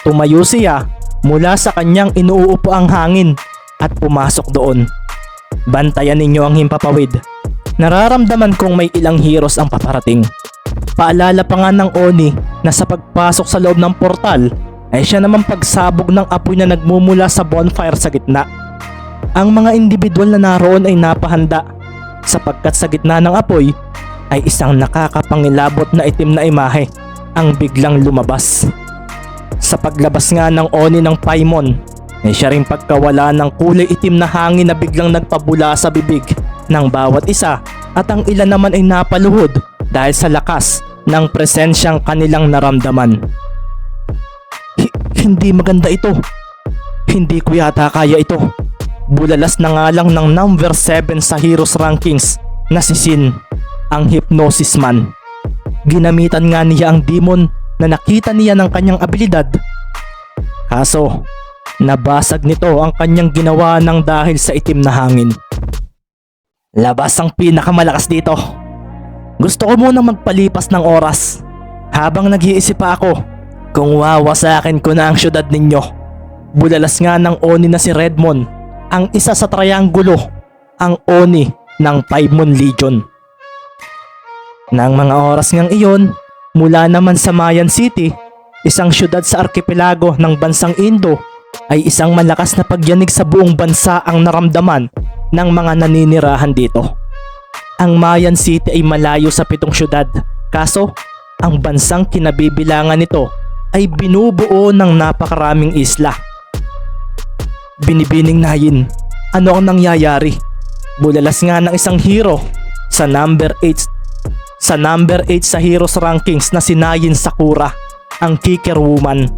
Tumayo siya mula sa kanyang inuupo ang hangin at pumasok doon. Bantayan ninyo ang himpapawid. Nararamdaman kong may ilang heroes ang paparating. Paalala pa nga ng oni na sa pagpasok sa loob ng portal ay siya naman pagsabog ng apoy na nagmumula sa bonfire sa gitna. Ang mga individual na naroon ay napahanda sapagkat sa gitna ng apoy ay isang nakakapangilabot na itim na imahe ang biglang lumabas. Sa paglabas nga ng oni ng Paimon ay siya rin pagkawala ng kulay itim na hangin na biglang nagpabula sa bibig ng bawat isa at ang ilan naman ay napaluhod dahil sa lakas ng presensyang kanilang naramdaman. Hindi maganda ito. Hindi ko yata kaya ito. Bulalas na nga lang ng number 7 sa Heroes Rankings na si Sin, ang Hypnosis Man. Ginamitan nga niya ang demon na nakita niya ng kanyang abilidad. Kaso, nabasag nito ang kanyang ginawa ng dahil sa itim na hangin. Labas ang pinakamalakas dito. Gusto ko munang magpalipas ng oras habang nag-iisip pa ako kung wawasakin ko na ang syudad ninyo. Bulalas nga ng oni na si Redmond, ang isa sa trianggulo, ang oni ng Paimon Legion. Nang mga oras ngang iyon, mula naman sa Mayan City, isang syudad sa arkipelago ng bansang Indo, ay isang malakas na pagyanig sa buong bansa ang naramdaman ng mga naninirahan dito. Ang Mayan City ay malayo sa 7 syudad, kaso ang bansang kinabibilangan nito ay binubuo ng napakaraming isla. Binibining Nayin, ano ang nangyayari? Bulalas nga ng isang hero sa number 8 sa Heroes Rankings na si Nayin Sakura, ang Kicker Woman.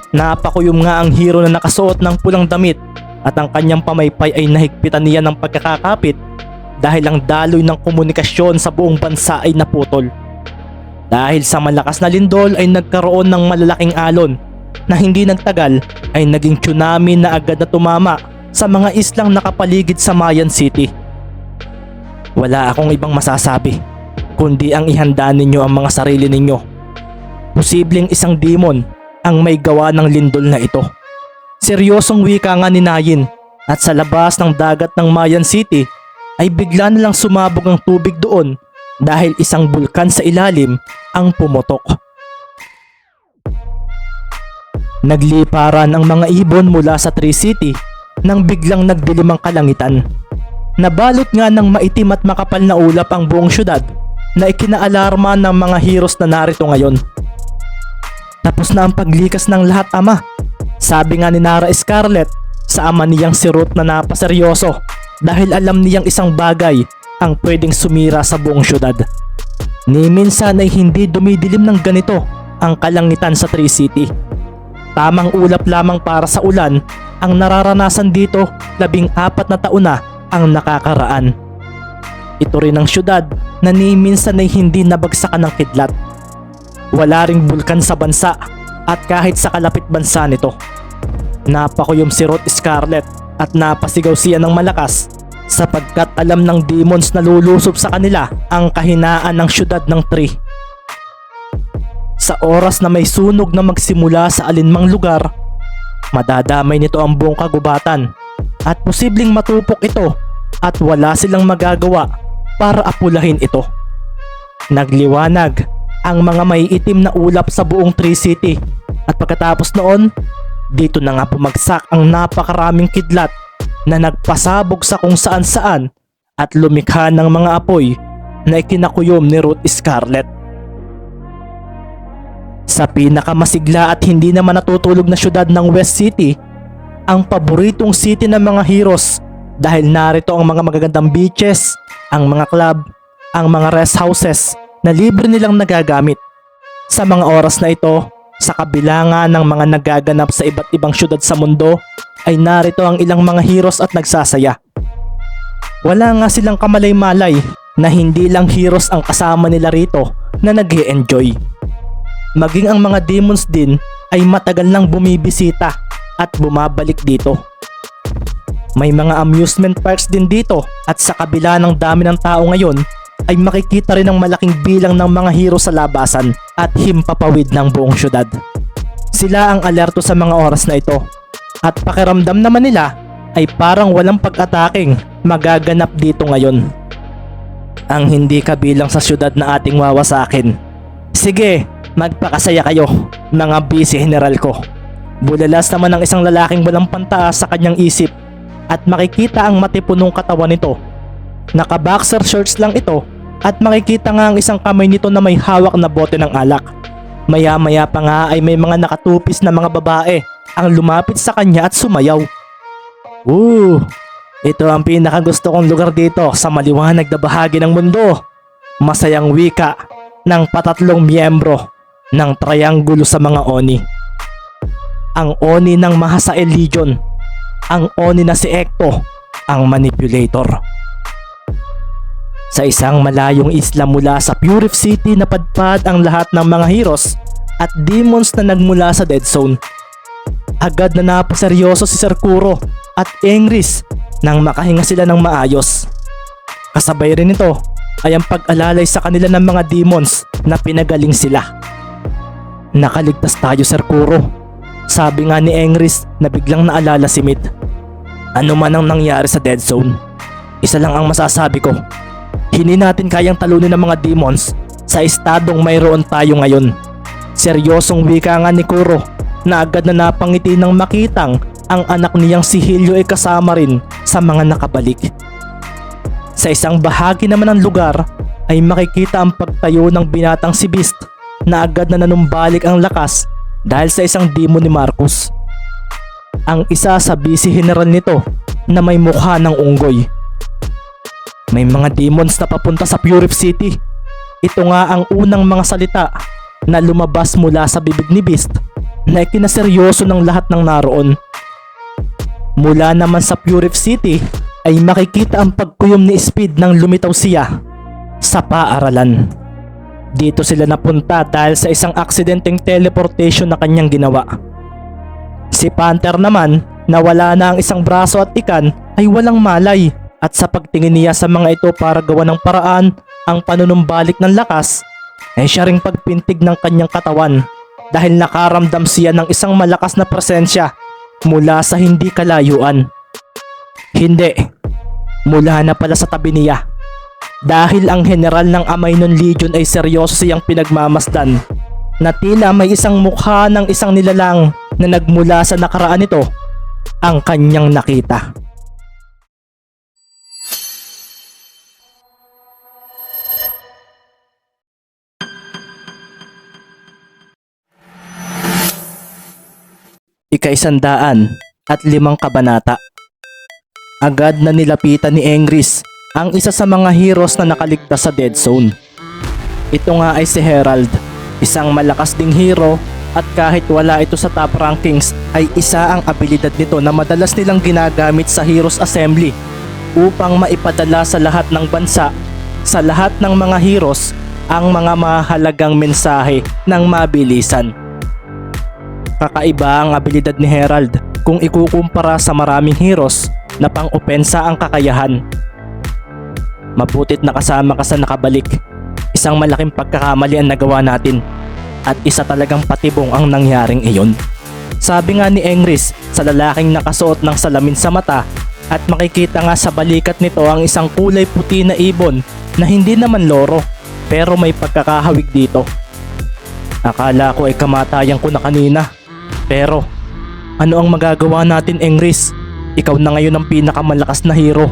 Napakuyom nga ang hero na nakasuot ng pulang damit at ang kanyang pamaypay ay nahigpitan niya ng pagkakakapit dahil ang daloy ng komunikasyon sa buong bansa ay naputol. Dahil sa malakas na lindol ay nagkaroon ng malalaking alon na hindi nagtagal ay naging tsunami na agad na tumama sa mga islang nakapaligid sa Mayan City. Wala akong ibang masasabi kundi ang ihanda ninyo ang mga sarili ninyo. Posibleng isang demon ang may gawa ng lindol na ito. Seryosong wika nga ni Nayin at sa labas ng dagat ng Mayan City ay bigla nilang sumabog ang tubig doon dahil isang bulkan sa ilalim ang pumutok. Nagliparan ang mga ibon mula sa Tree City nang biglang nagdilim ang kalangitan. Nabalot nga ng maitim at makapal na ulap ang buong syudad na ikinaalarma ng mga heroes na narito ngayon. Tapos na ang paglikas ng lahat, ama. Sabi nga ni Nara Scarlet sa ama niyang si Ruth na napaseryoso dahil alam niyang isang bagay ang pwedeng sumira sa buong syudad. Ni minsan ay hindi dumidilim ng ganito ang kalangitan sa Tree City. Tamang ulap lamang para sa ulan ang nararanasan dito 14 na taon na ang nakakaraan. Ito rin ang syudad na ni minsan ay hindi nabagsakan ng kidlat. Wala ring bulkan sa bansa at kahit sa kalapit bansa nito. Napakuyom si Ruth Scarlet at napasigaw siya ng malakas sapagkat alam ng demons na lulusob sa kanila ang kahinaan ng syudad ng Tree. Sa oras na may sunog na magsimula sa alinmang lugar, madadamay nito ang buong kagubatan at posibleng matupok ito at wala silang magagawa para apulahin ito. Nagliwanag ang mga maiitim na ulap sa buong Tree City at pagkatapos noon, dito na nga pumagsak ang napakaraming kidlat na nagpasabog sa kung saan saan at lumikha ng mga apoy na ikinakuyom ni Ruth Scarlet. Sa pinakamasigla at hindi naman natutulog na syudad ng West City, ang paboritong city ng mga heroes dahil narito ang mga magagandang beaches, ang mga club, ang mga rest houses na libre nilang nagagamit. Sa mga oras na ito, sa kabila nga ng mga nagaganap sa iba't ibang syudad sa mundo, ay narito ang ilang mga heroes at nagsasaya. Wala nga silang kamalay-malay na hindi lang heroes ang kasama nila rito na nag-e-enjoy. Maging ang mga demons din ay matagal nang bumibisita at bumabalik dito. May mga amusement parks din dito at sa kabila ng dami ng tao ngayon ay makikita rin ang malaking bilang ng mga hero sa labasan at himpapawid ng buong syudad. Sila ang alerto sa mga oras na ito at pakiramdam naman nila ay parang walang pag-ataking magaganap dito ngayon. Ang hindi kabilang sa syudad na ating wawasakin. Sige, magpakasaya kayo mga busy general ko. Bulalas naman ang isang lalaking walang pantaas sa kanyang isip at makikita ang matipunong katawan nito. Naka-boxer shorts lang ito at makikita nga ang isang kamay nito na may hawak na bote ng alak. Maya-maya pa nga ay may mga nakatupis na mga babae ang lumapit sa kanya at sumayaw. Ito ang pinakagusto kong lugar dito sa maliwanag na bahagi ng mundo. Masayang wika ng patatlong miyembro ng triangulo sa mga Oni. Ang Oni ng Mahasael Legion, ang Oni na si Ekto, ang manipulator. Sa isang malayong isla mula sa Purif City napadpad ang lahat ng mga heroes at demons na nagmula sa Dead Zone. Agad na napaseryoso si Sir Kuro at Engris nang makahinga sila ng maayos. Kasabay rin ito ay ang pag-alalay sa kanila ng mga demons na pinagaling sila. Nakaligtas tayo, Sir Kuro. Sabi nga ni Engris na biglang naalala si Mid. Ano man ang nangyari sa Dead Zone, isa lang ang masasabi ko. Hindi natin kayang talunin ng mga demons sa estadong mayroon tayo ngayon. Seryosong wika nga ni Kuro na agad na napangiti nang makitang ang anak niyang si Helio ay kasama rin sa mga nakabalik. Sa isang bahagi naman ng lugar ay makikita ang pagtayo ng binatang si Beast na agad na nanumbalik ang lakas dahil sa isang demon ni Marcus. Ang isa sa busy general nito na may mukha ng unggoy. May mga demons na papunta sa Purif City. Ito nga ang unang mga salita na lumabas mula sa bibig ni Beast na ikinaseryoso ng lahat ng naroon. Mula naman sa Purif City ay makikita ang pagkuyom ni Speed nang lumitaw siya sa paaralan. Dito sila napunta dahil sa isang aksidenteng teleportation na kanyang ginawa. Si Panther naman, na wala na ang isang braso at ikan, ay walang malay at sa pagtingin niya sa mga ito para gawa ng paraan ang panunumbalik ng lakas, ay siya ring pagpintig ng kanyang katawan dahil nakaramdam siya ng isang malakas na presensya mula sa hindi kalayuan. Hindi, mula na pala sa tabi niya. Dahil ang general ng Amainon Legion ay seryoso siyang pinagmamasdan na tila may isang mukha ng isang nilalang na nagmula sa nakaraan nito ang kanyang nakita. Ika-105 kabanata. Agad na nilapitan ni Engris ang isa sa mga heroes na nakaligtas sa Dead Zone. Ito nga ay si Herald, isang malakas ding hero at kahit wala ito sa top rankings ay isa ang abilidad nito na madalas nilang ginagamit sa Heroes Assembly upang maipadala sa lahat ng bansa, sa lahat ng mga heroes, ang mga mahalagang mensahe ng mabilisan. Kakaiba ang abilidad ni Herald kung ikukumpara sa maraming heroes na pang-opensa ang kakayahan. Mabutit na kasama ka sa nakabalik. Isang malaking pagkakamali ang nagawa natin at isa talagang patibong ang nangyaring iyon. Sabi nga ni Engris sa lalaking nakasuot ng salamin sa mata at makikita nga sa balikat nito ang isang kulay puti na ibon na hindi naman loro pero may pagkakahawig dito. Akala ko ay kamatayan ko na kanina. Pero ano ang magagawa natin, Engris? Ikaw na ngayon ang pinakamalakas na hero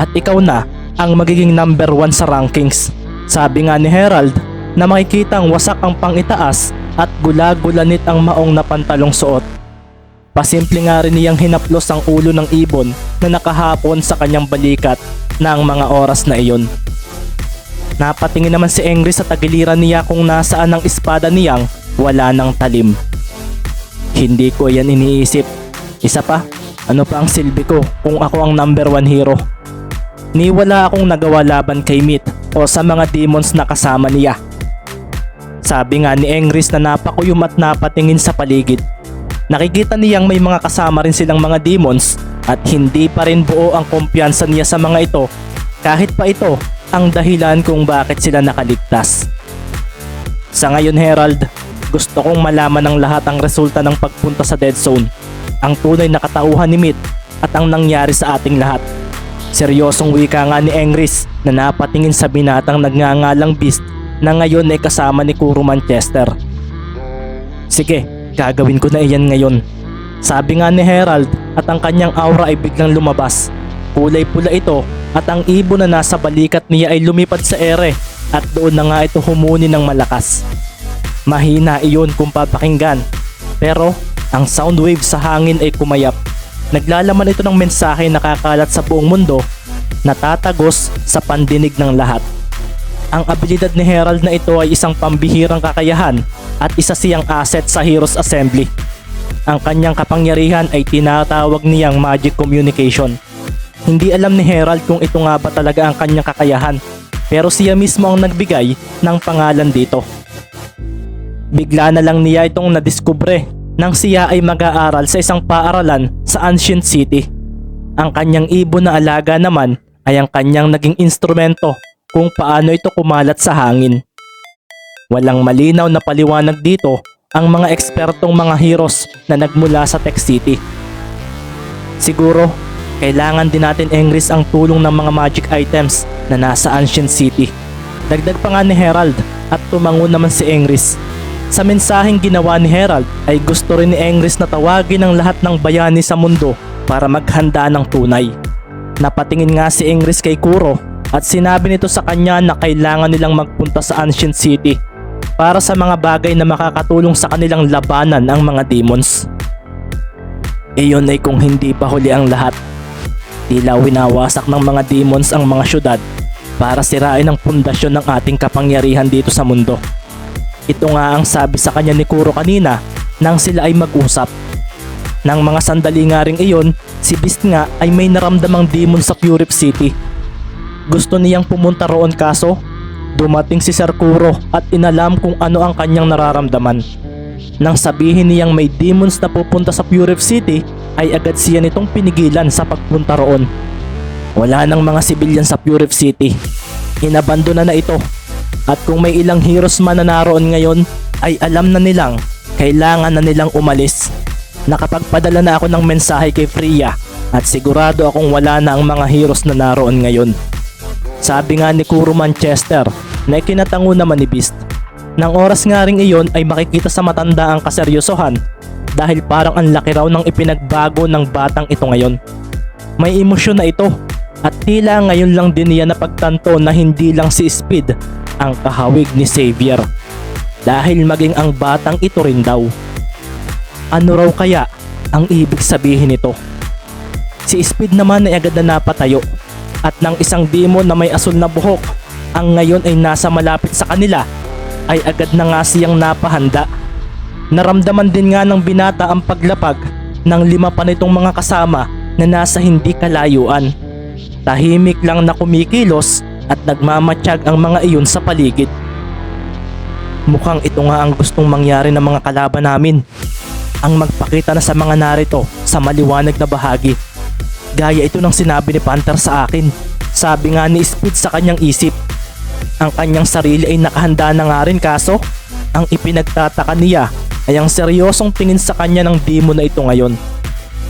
at ikaw na ang magiging number 1 sa rankings. Sabi nga ni Herald na makikitang wasak ang pangitaas at gula-gulanit ang maong na pantalong suot. Pasimple nga rin niyang hinaplos ang ulo ng ibon na nakahapon sa kanyang balikat ng mga oras na iyon. Napatingin naman si Engris sa tagiliran niya kung nasaan ang espada niyang wala ng talim. Hindi ko yan iniisip. Isa pa, ano pa ang silbi ko kung ako ang number 1 hero? Ni wala akong nagawa laban kay Meat o sa mga demons na kasama niya. Sabi nga ni Engris na napakuyom at napatingin sa paligid. Nakikita niyang may mga kasama rin silang mga demons at hindi pa rin buo ang kumpiyansa niya sa mga ito kahit pa ito ang dahilan kung bakit sila nakaligtas. Sa ngayon, Herald, gusto kong malaman ng lahat ang resulta ng pagpunta sa Dead Zone, ang tunay na katauhan ni Meat at ang nangyari sa ating lahat. Seryosong wika nga ni Engris na napatingin sa binatang nagngangalang Beast na ngayon ay kasama ni Kuro Manchester. Sige, gagawin ko na iyan ngayon. Sabi nga ni Herald at ang kanyang aura ay biglang lumabas. Kulay pula ito at ang ibon na nasa balikat niya ay lumipad sa ere at doon na nga ito humuni ng malakas. Mahina iyon kung papakinggan, pero ang sound wave sa hangin ay kumayap. Naglalaman ito ng mensahe na kakalat sa buong mundo na tatagos sa pandinig ng lahat. Ang abilidad ni Herald na ito ay isang pambihirang kakayahan at isa siyang asset sa Heroes Assembly. Ang kanyang kapangyarihan ay tinatawag niyang Magic Communication. Hindi alam ni Herald kung ito nga ba talaga ang kanyang kakayahan, pero siya mismo ang nagbigay ng pangalan dito. Bigla na lang niya itong nadiskubre nang siya ay mag-aaral sa isang paaralan sa Ancient City. Ang kanyang ibon na alaga naman ay ang kanyang naging instrumento kung paano ito kumalat sa hangin. Walang malinaw na paliwanag dito ang mga ekspertong mga heroes na nagmula sa Tech City. Siguro, kailangan din natin, Engris, ang tulong ng mga magic items na nasa Ancient City. Dagdag pa nga ni Herald at tumango naman si Engris. Sa mensaheng ginawa ni Herald ay gusto rin ni Engris na tawagin ang lahat ng bayani sa mundo para maghanda ng tunay. Napatingin nga si Engris kay Kuro at sinabi nito sa kanya na kailangan nilang magpunta sa Ancient City para sa mga bagay na makakatulong sa kanilang labanan ang mga demons. Iyon ay kung hindi pa huli ang lahat. Tila winawasak ng mga demons ang mga syudad para sirain ang pundasyon ng ating kapangyarihan dito sa mundo. Ito nga ang sabi sa kanya ni Kuro kanina nang sila ay mag-usap. Nang mga sandali nga ring iyon, si Beast nga ay may naramdamang demon sa Purif City. Gusto niyang pumunta roon kaso dumating si Sir Kuro at inalam kung ano ang kanyang nararamdaman. Nang sabihin niyang may demons na pupunta sa Purif City ay agad siya nitong pinigilan sa pagpunta roon. Wala nang mga sibilyan sa Purif City. Inabandona na ito. At kung may ilang heroes man na naroon ngayon ay alam na nilang kailangan na nilang umalis. Nakapagpadala na ako ng mensahe kay Freya at sigurado akong wala na ang mga heroes na naroon ngayon. Sabi nga ni Kuro Manchester na ikinatango naman ni Beast. Nang oras nga ring iyon ay makikita sa matanda ang kaseryosohan dahil parang ang laki raw ng ipinagbago ng batang ito ngayon. May emosyon na ito at tila ngayon lang din niya napagtanto na hindi lang si Speed ang kahawig ni Xavier dahil maging ang batang ito rin daw. Ano raw kaya ang ibig sabihin nito? Si Speed naman ay agad na napatayo at ng isang demon na may asul na buhok ang ngayon ay nasa malapit sa kanila ay agad na nga siyang napahanda. Naramdaman din nga ng binata ang paglapag ng 5 pa nitong mga kasama na nasa hindi kalayuan. Tahimik lang na kumikilos at nagmamatsyag ang mga iyon sa paligid. Mukhang ito nga ang gustong mangyari ng mga kalaban namin. Ang magpakita na sa mga narito sa maliwanag na bahagi. Gaya ito ng sinabi ni Panther sa akin. Sabi nga ni Speed sa kanyang isip. Ang kanyang sarili ay nakahanda na nga rin kaso ang ipinagtataka niya ay ang seryosong tingin sa kanya ng demon na ito ngayon.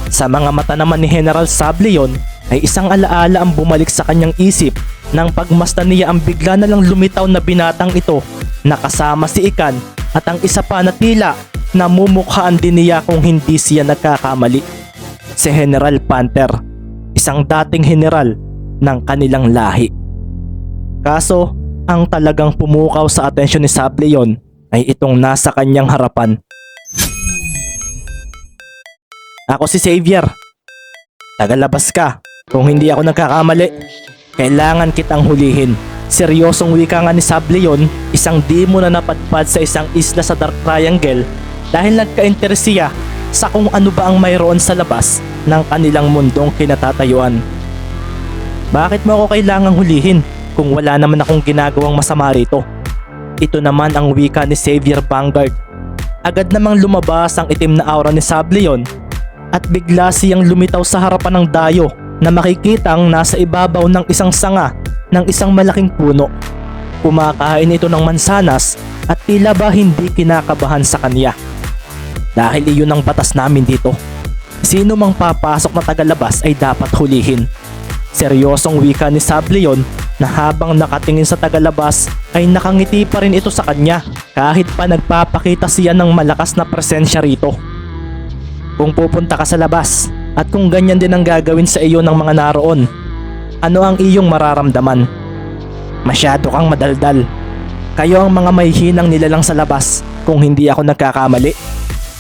Sa mga mata naman ni General Sableon ay isang alaala ang bumalik sa kanyang isip nang pagmasdan niya ang bigla na lang lumitaw na binatang ito na kasama si Ikan at ang isa pa na tila namumukhaan din niya kung hindi siya nagkakamali. Si General Panther, isang dating general ng kanilang lahi. Kaso ang talagang pumukaw sa atensyon ni Sableon ay itong nasa kanyang harapan. Ako si Xavier. Tagalabas ka. Kung hindi ako nagkakamali, kailangan kitang hulihin. Seryosong wika nga ni Sableon, isang demon na napadpad sa isang isla sa Dark Triangle dahil nagka-interes siya sa kung ano ba ang mayroon sa labas ng kanilang mundong kinatatayuan. Bakit mo ako kailangang hulihin kung wala naman akong ginagawang masama rito? Ito naman ang wika ni Xavier Vanguard. Agad namang lumabas ang itim na aura ni Sableon at bigla siyang lumitaw sa harapan ng dayo na makikitang nasa ibabaw ng isang sanga ng isang malaking puno. Kumakain ito ng mansanas at tila ba hindi kinakabahan sa kanya. Dahil iyon ang batas namin dito. Sino mang papasok na tagalabas ay dapat hulihin. Seryosong wika ni Sableon na habang nakatingin sa tagalabas ay nakangiti pa rin ito sa kanya kahit pa nagpapakita siya ng malakas na presensya rito. Kung pupunta ka sa labas at kung ganyan din ang gagawin sa iyo ng mga naroon, ano ang iyong mararamdaman? Masyado kang madaldal. Kayo ang mga may hinang nilalang sa labas kung hindi ako nagkakamali.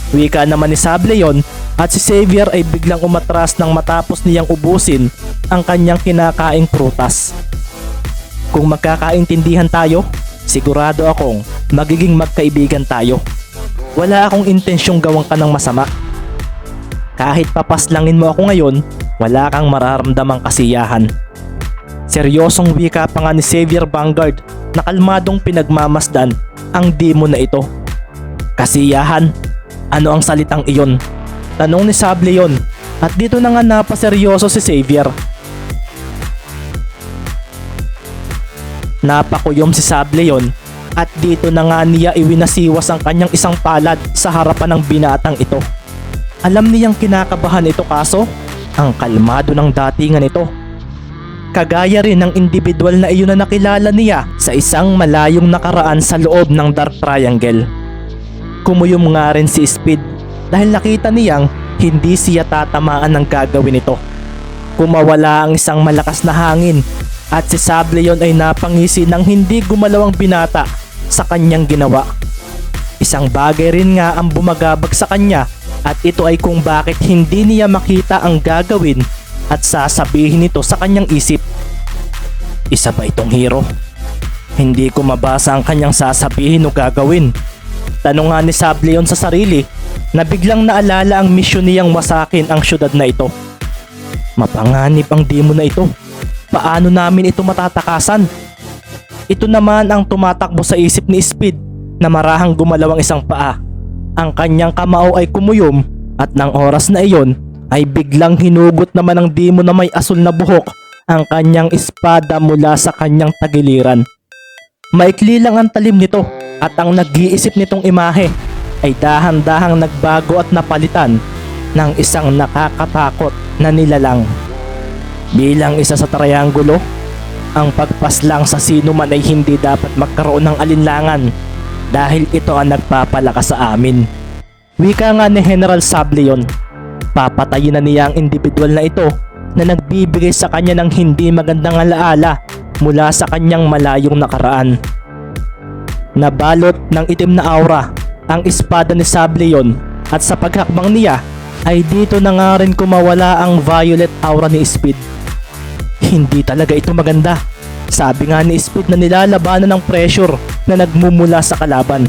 Wika naman ni Sableon at si Xavier ay biglang umatras nang matapos niyang ubusin ang kanyang kinakaing prutas. Kung magkakaintindihan tayo, sigurado akong magiging magkaibigan tayo. Wala akong intensyong gawang ka ng masama. Kahit papaslangin mo ako ngayon, wala kang mararamdamang kasiyahan. Seryosong wika pa nga ni Xavier Vanguard na kalmadong pinagmamasdan ang demon na ito. Kasiyahan? Ano ang salitang iyon? Tanong ni Sableon at dito na nga napaseryoso si Xavier. Napakuyom si Sableon at dito na nga niya iwinasiwas ang kanyang isang palad sa harapan ng binatang ito. Alam niyang kinakabahan ito kaso ang kalmado ng datingan ito. Kagaya rin ng individual na iyon na nakilala niya sa isang malayong nakaraan sa loob ng Dark Triangle. Kumuyom nga rin si Speed dahil nakita niyang hindi siya tatamaan ng gagawin ito. Kumawala ang isang malakas na hangin at si Sableon ay napangisi nang hindi gumalaw ang binata sa kanyang ginawa. Isang bagay rin nga ang bumagabag sa kanya at ito ay kung bakit hindi niya makita ang gagawin at sasabihin nito sa kanyang isip. Isa ba itong hero? Hindi ko mabasa ang kanyang sasabihin o gagawin. Tanong nga ni Sableon sa sarili na biglang naalala ang misyon niyang wasakin ang syudad na ito. Mapanganib ang demon na ito. Paano namin ito matatakasan? Ito naman ang tumatakbo sa isip ni Speed na marahang gumalaw ang isang paa. Ang kanyang kamao ay kumuyom at ng oras na iyon ay biglang hinugot naman ng demon na may asul na buhok ang kanyang espada mula sa kanyang tagiliran. Maikli lang ang talim nito at ang nag-iisip nitong imahe ay dahan-dahang nagbago at napalitan ng isang nakakatakot na nilalang. Bilang isa sa triangulo, ang pagpaslang sa sino man ay hindi dapat magkaroon ng alinlangan dahil ito ang nagpapalakas sa amin. Wika nga ni General Sableon, papatayin na niya ang individual na ito na nagbibigay sa kanya ng hindi magandang alaala mula sa kanyang malayong nakaraan. Nabalot ng itim na aura ang espada ni Sableon at sa paghakbang niya ay dito na nga rin kumawala ang violet aura ni Speed. Hindi talaga ito maganda. Sabi nga ni Speed na nilalabanan ng pressure na nagmumula sa kalaban.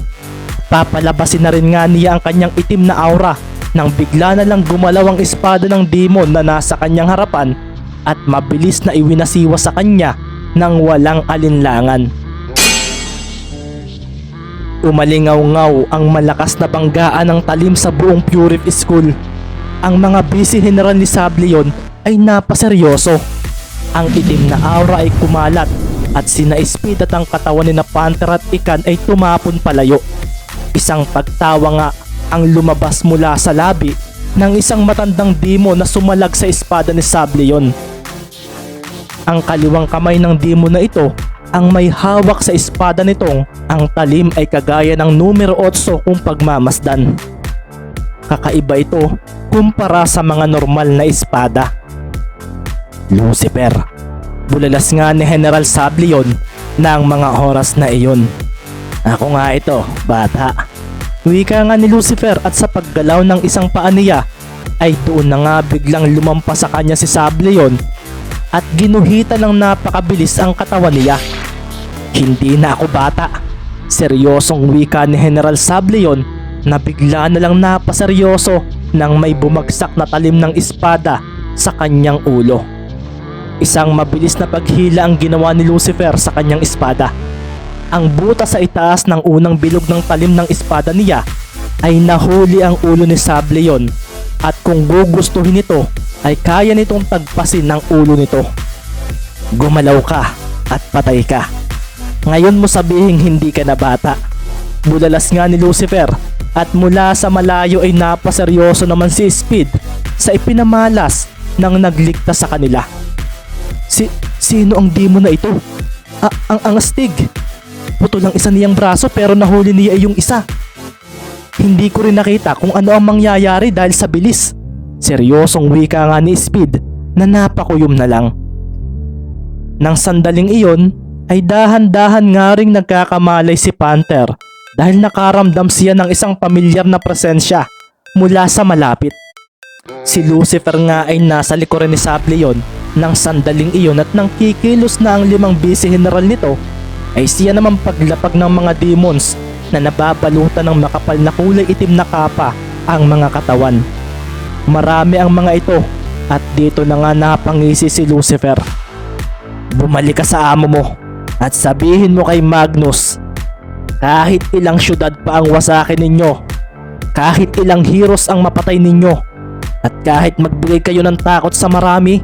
Papalabasin na rin nga niya ang kanyang itim na aura nang bigla na lang gumalaw ang espada ng demon na nasa kanyang harapan at mabilis na iwinasiwa sa kanya nang walang alinlangan. Umalingaw-ngaw ang malakas na banggaan ng talim sa buong Purif School. Ang mga busy general ni Sableon ay napaseryoso. Ang itim na aura ay kumalat at sina Speed at ang katawan ni na Panther at Ikan ay tumapon palayo. Isang pagtawa nga ang lumabas mula sa labi ng isang matandang demon na sumalag sa espada ni Sableon. Ang kaliwang kamay ng demon na ito ang may hawak sa espada nitong ang talim ay kagaya ng numero 8 kung pagmamasdan. Kakaiba ito kumpara sa mga normal na espada. Lucifer, bulalas nga ni General Sableon ng mga oras na iyon. Ako nga ito, bata. Wika nga ni Lucifer at sa paggalaw ng isang paa niya ay doon na nga biglang lumampas sa kanya si Sableon at ginuhitan ng napakabilis ang katawan niya. Hindi na ako bata. Seryosong wika ni General Sableon na bigla na lang napaseryoso nang may bumagsak na talim ng espada sa kanyang ulo. Isang mabilis na paghila ang ginawa ni Lucifer sa kanyang espada. Ang butas sa itaas ng unang bilog ng talim ng espada niya ay nahuli ang ulo ni Sableon at kung gugustuhin nito ay kaya nitong tagpasin ng ulo nito. Gumalaw ka at patay ka. Ngayon mo sabihing hindi ka na bata. Bulalas nga ni Lucifer at mula sa malayo ay napaseryoso naman si Speed sa ipinamalas ng nagligtas sa kanila. Sino ang demon na ito? Ang astig. Putol ang isa niyang braso pero nahuli niya ay yung isa. Hindi ko rin nakita kung ano ang mangyayari dahil sa bilis. Seryosong wika nga ni Speed na napakuyom na lang. Nang sandaling iyon ay dahan-dahan nga ring nagkakamalay si Panther dahil nakaramdam siya ng isang pamilyar na presensya mula sa malapit. Si Lucifer nga ay nasa likuran ni Sableon nang sandaling iyon at nang kikilos na ang 5 busy general nito ay siya naman paglapag ng mga demons na nababalutan ng makapal na kulay itim na kapa ang mga katawan. Marami ang mga ito at dito na nga napangisi si Lucifer. Bumalik ka sa amo mo at sabihin mo kay Magnus, kahit ilang syudad pa ang wasakin ninyo, kahit ilang heroes ang mapatay ninyo, at kahit magbigay kayo ng takot sa marami,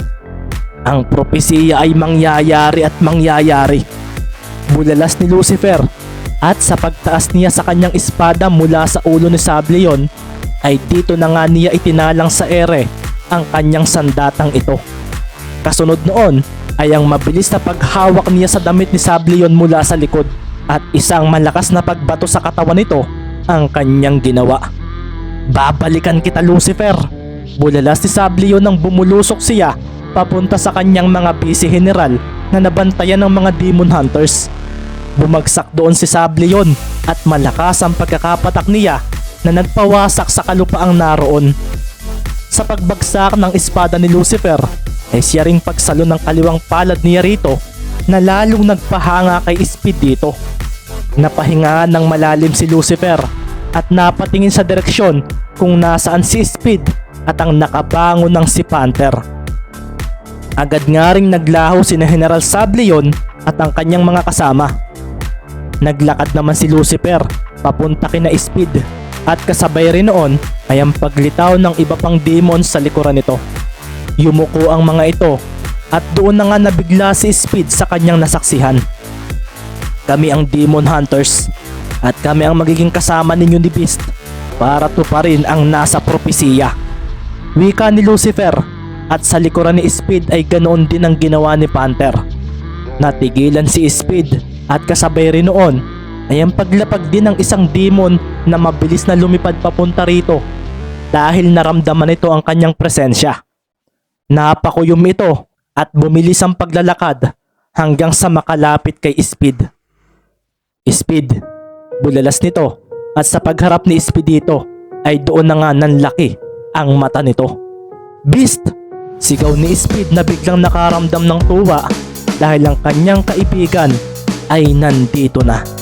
ang propesiya ay mangyayari at mangyayari. Bulalas ni Lucifer at sa pagtaas niya sa kanyang espada mula sa ulo ni Sableon ay dito na nga niya itinalang sa ere ang kanyang sandatang ito. Kasunod noon ay ang mabilis na paghawak niya sa damit ni Sableon mula sa likod at isang malakas na pagbato sa katawan nito ang kanyang ginawa. Babalikan kita, Lucifer. Bulalas ni Sableon nang bumulusok siya papunta sa kanyang mga busy general na nabantayan ng mga demon hunters. Bumagsak doon si Sableon at malakas ang pagkakapatak niya na nagpawasak sa kalupaang naroon. Sa pagbagsak ng espada ni Lucifer ay siya ring pagsalo ng kaliwang palad niya rito na lalong nagpahanga kay Speed dito. Napahinga ng malalim si Lucifer at napatingin sa direksyon kung nasaan si Speed at ang nakabangon ng si Panther. Agad nga ring naglaho si General Sableon at ang kanyang mga kasama. Naglakad naman si Lucifer papunta kina Speed at kasabay rin noon ay ang paglitaw ng iba pang demons sa likuran nito. Yumuko ang mga ito at doon na nga nabigla si Speed sa kanyang nasaksihan. Kami ang Demon Hunters at kami ang magiging kasama ninyo ni Beast para tuparin ang nasa propesiya. Wika ni Lucifer at sa likuran ni Speed ay ganoon din ang ginawa ni Panther. Natigilan si Speed at kasabay rin noon ay ang paglapag din ng isang demon na mabilis na lumipad papunta rito dahil naramdaman nito ang kanyang presensya. Napakuyom ito at bumilis ang paglalakad hanggang sa makalapit kay Speed. Speed, bulalas nito at sa pagharap ni Speed dito ay doon na nga nanlaki ang mata nito. Beast! Sigaw ni Speed na biglang nakaramdam ng tuwa dahil ang kanyang kaibigan ay nandito na.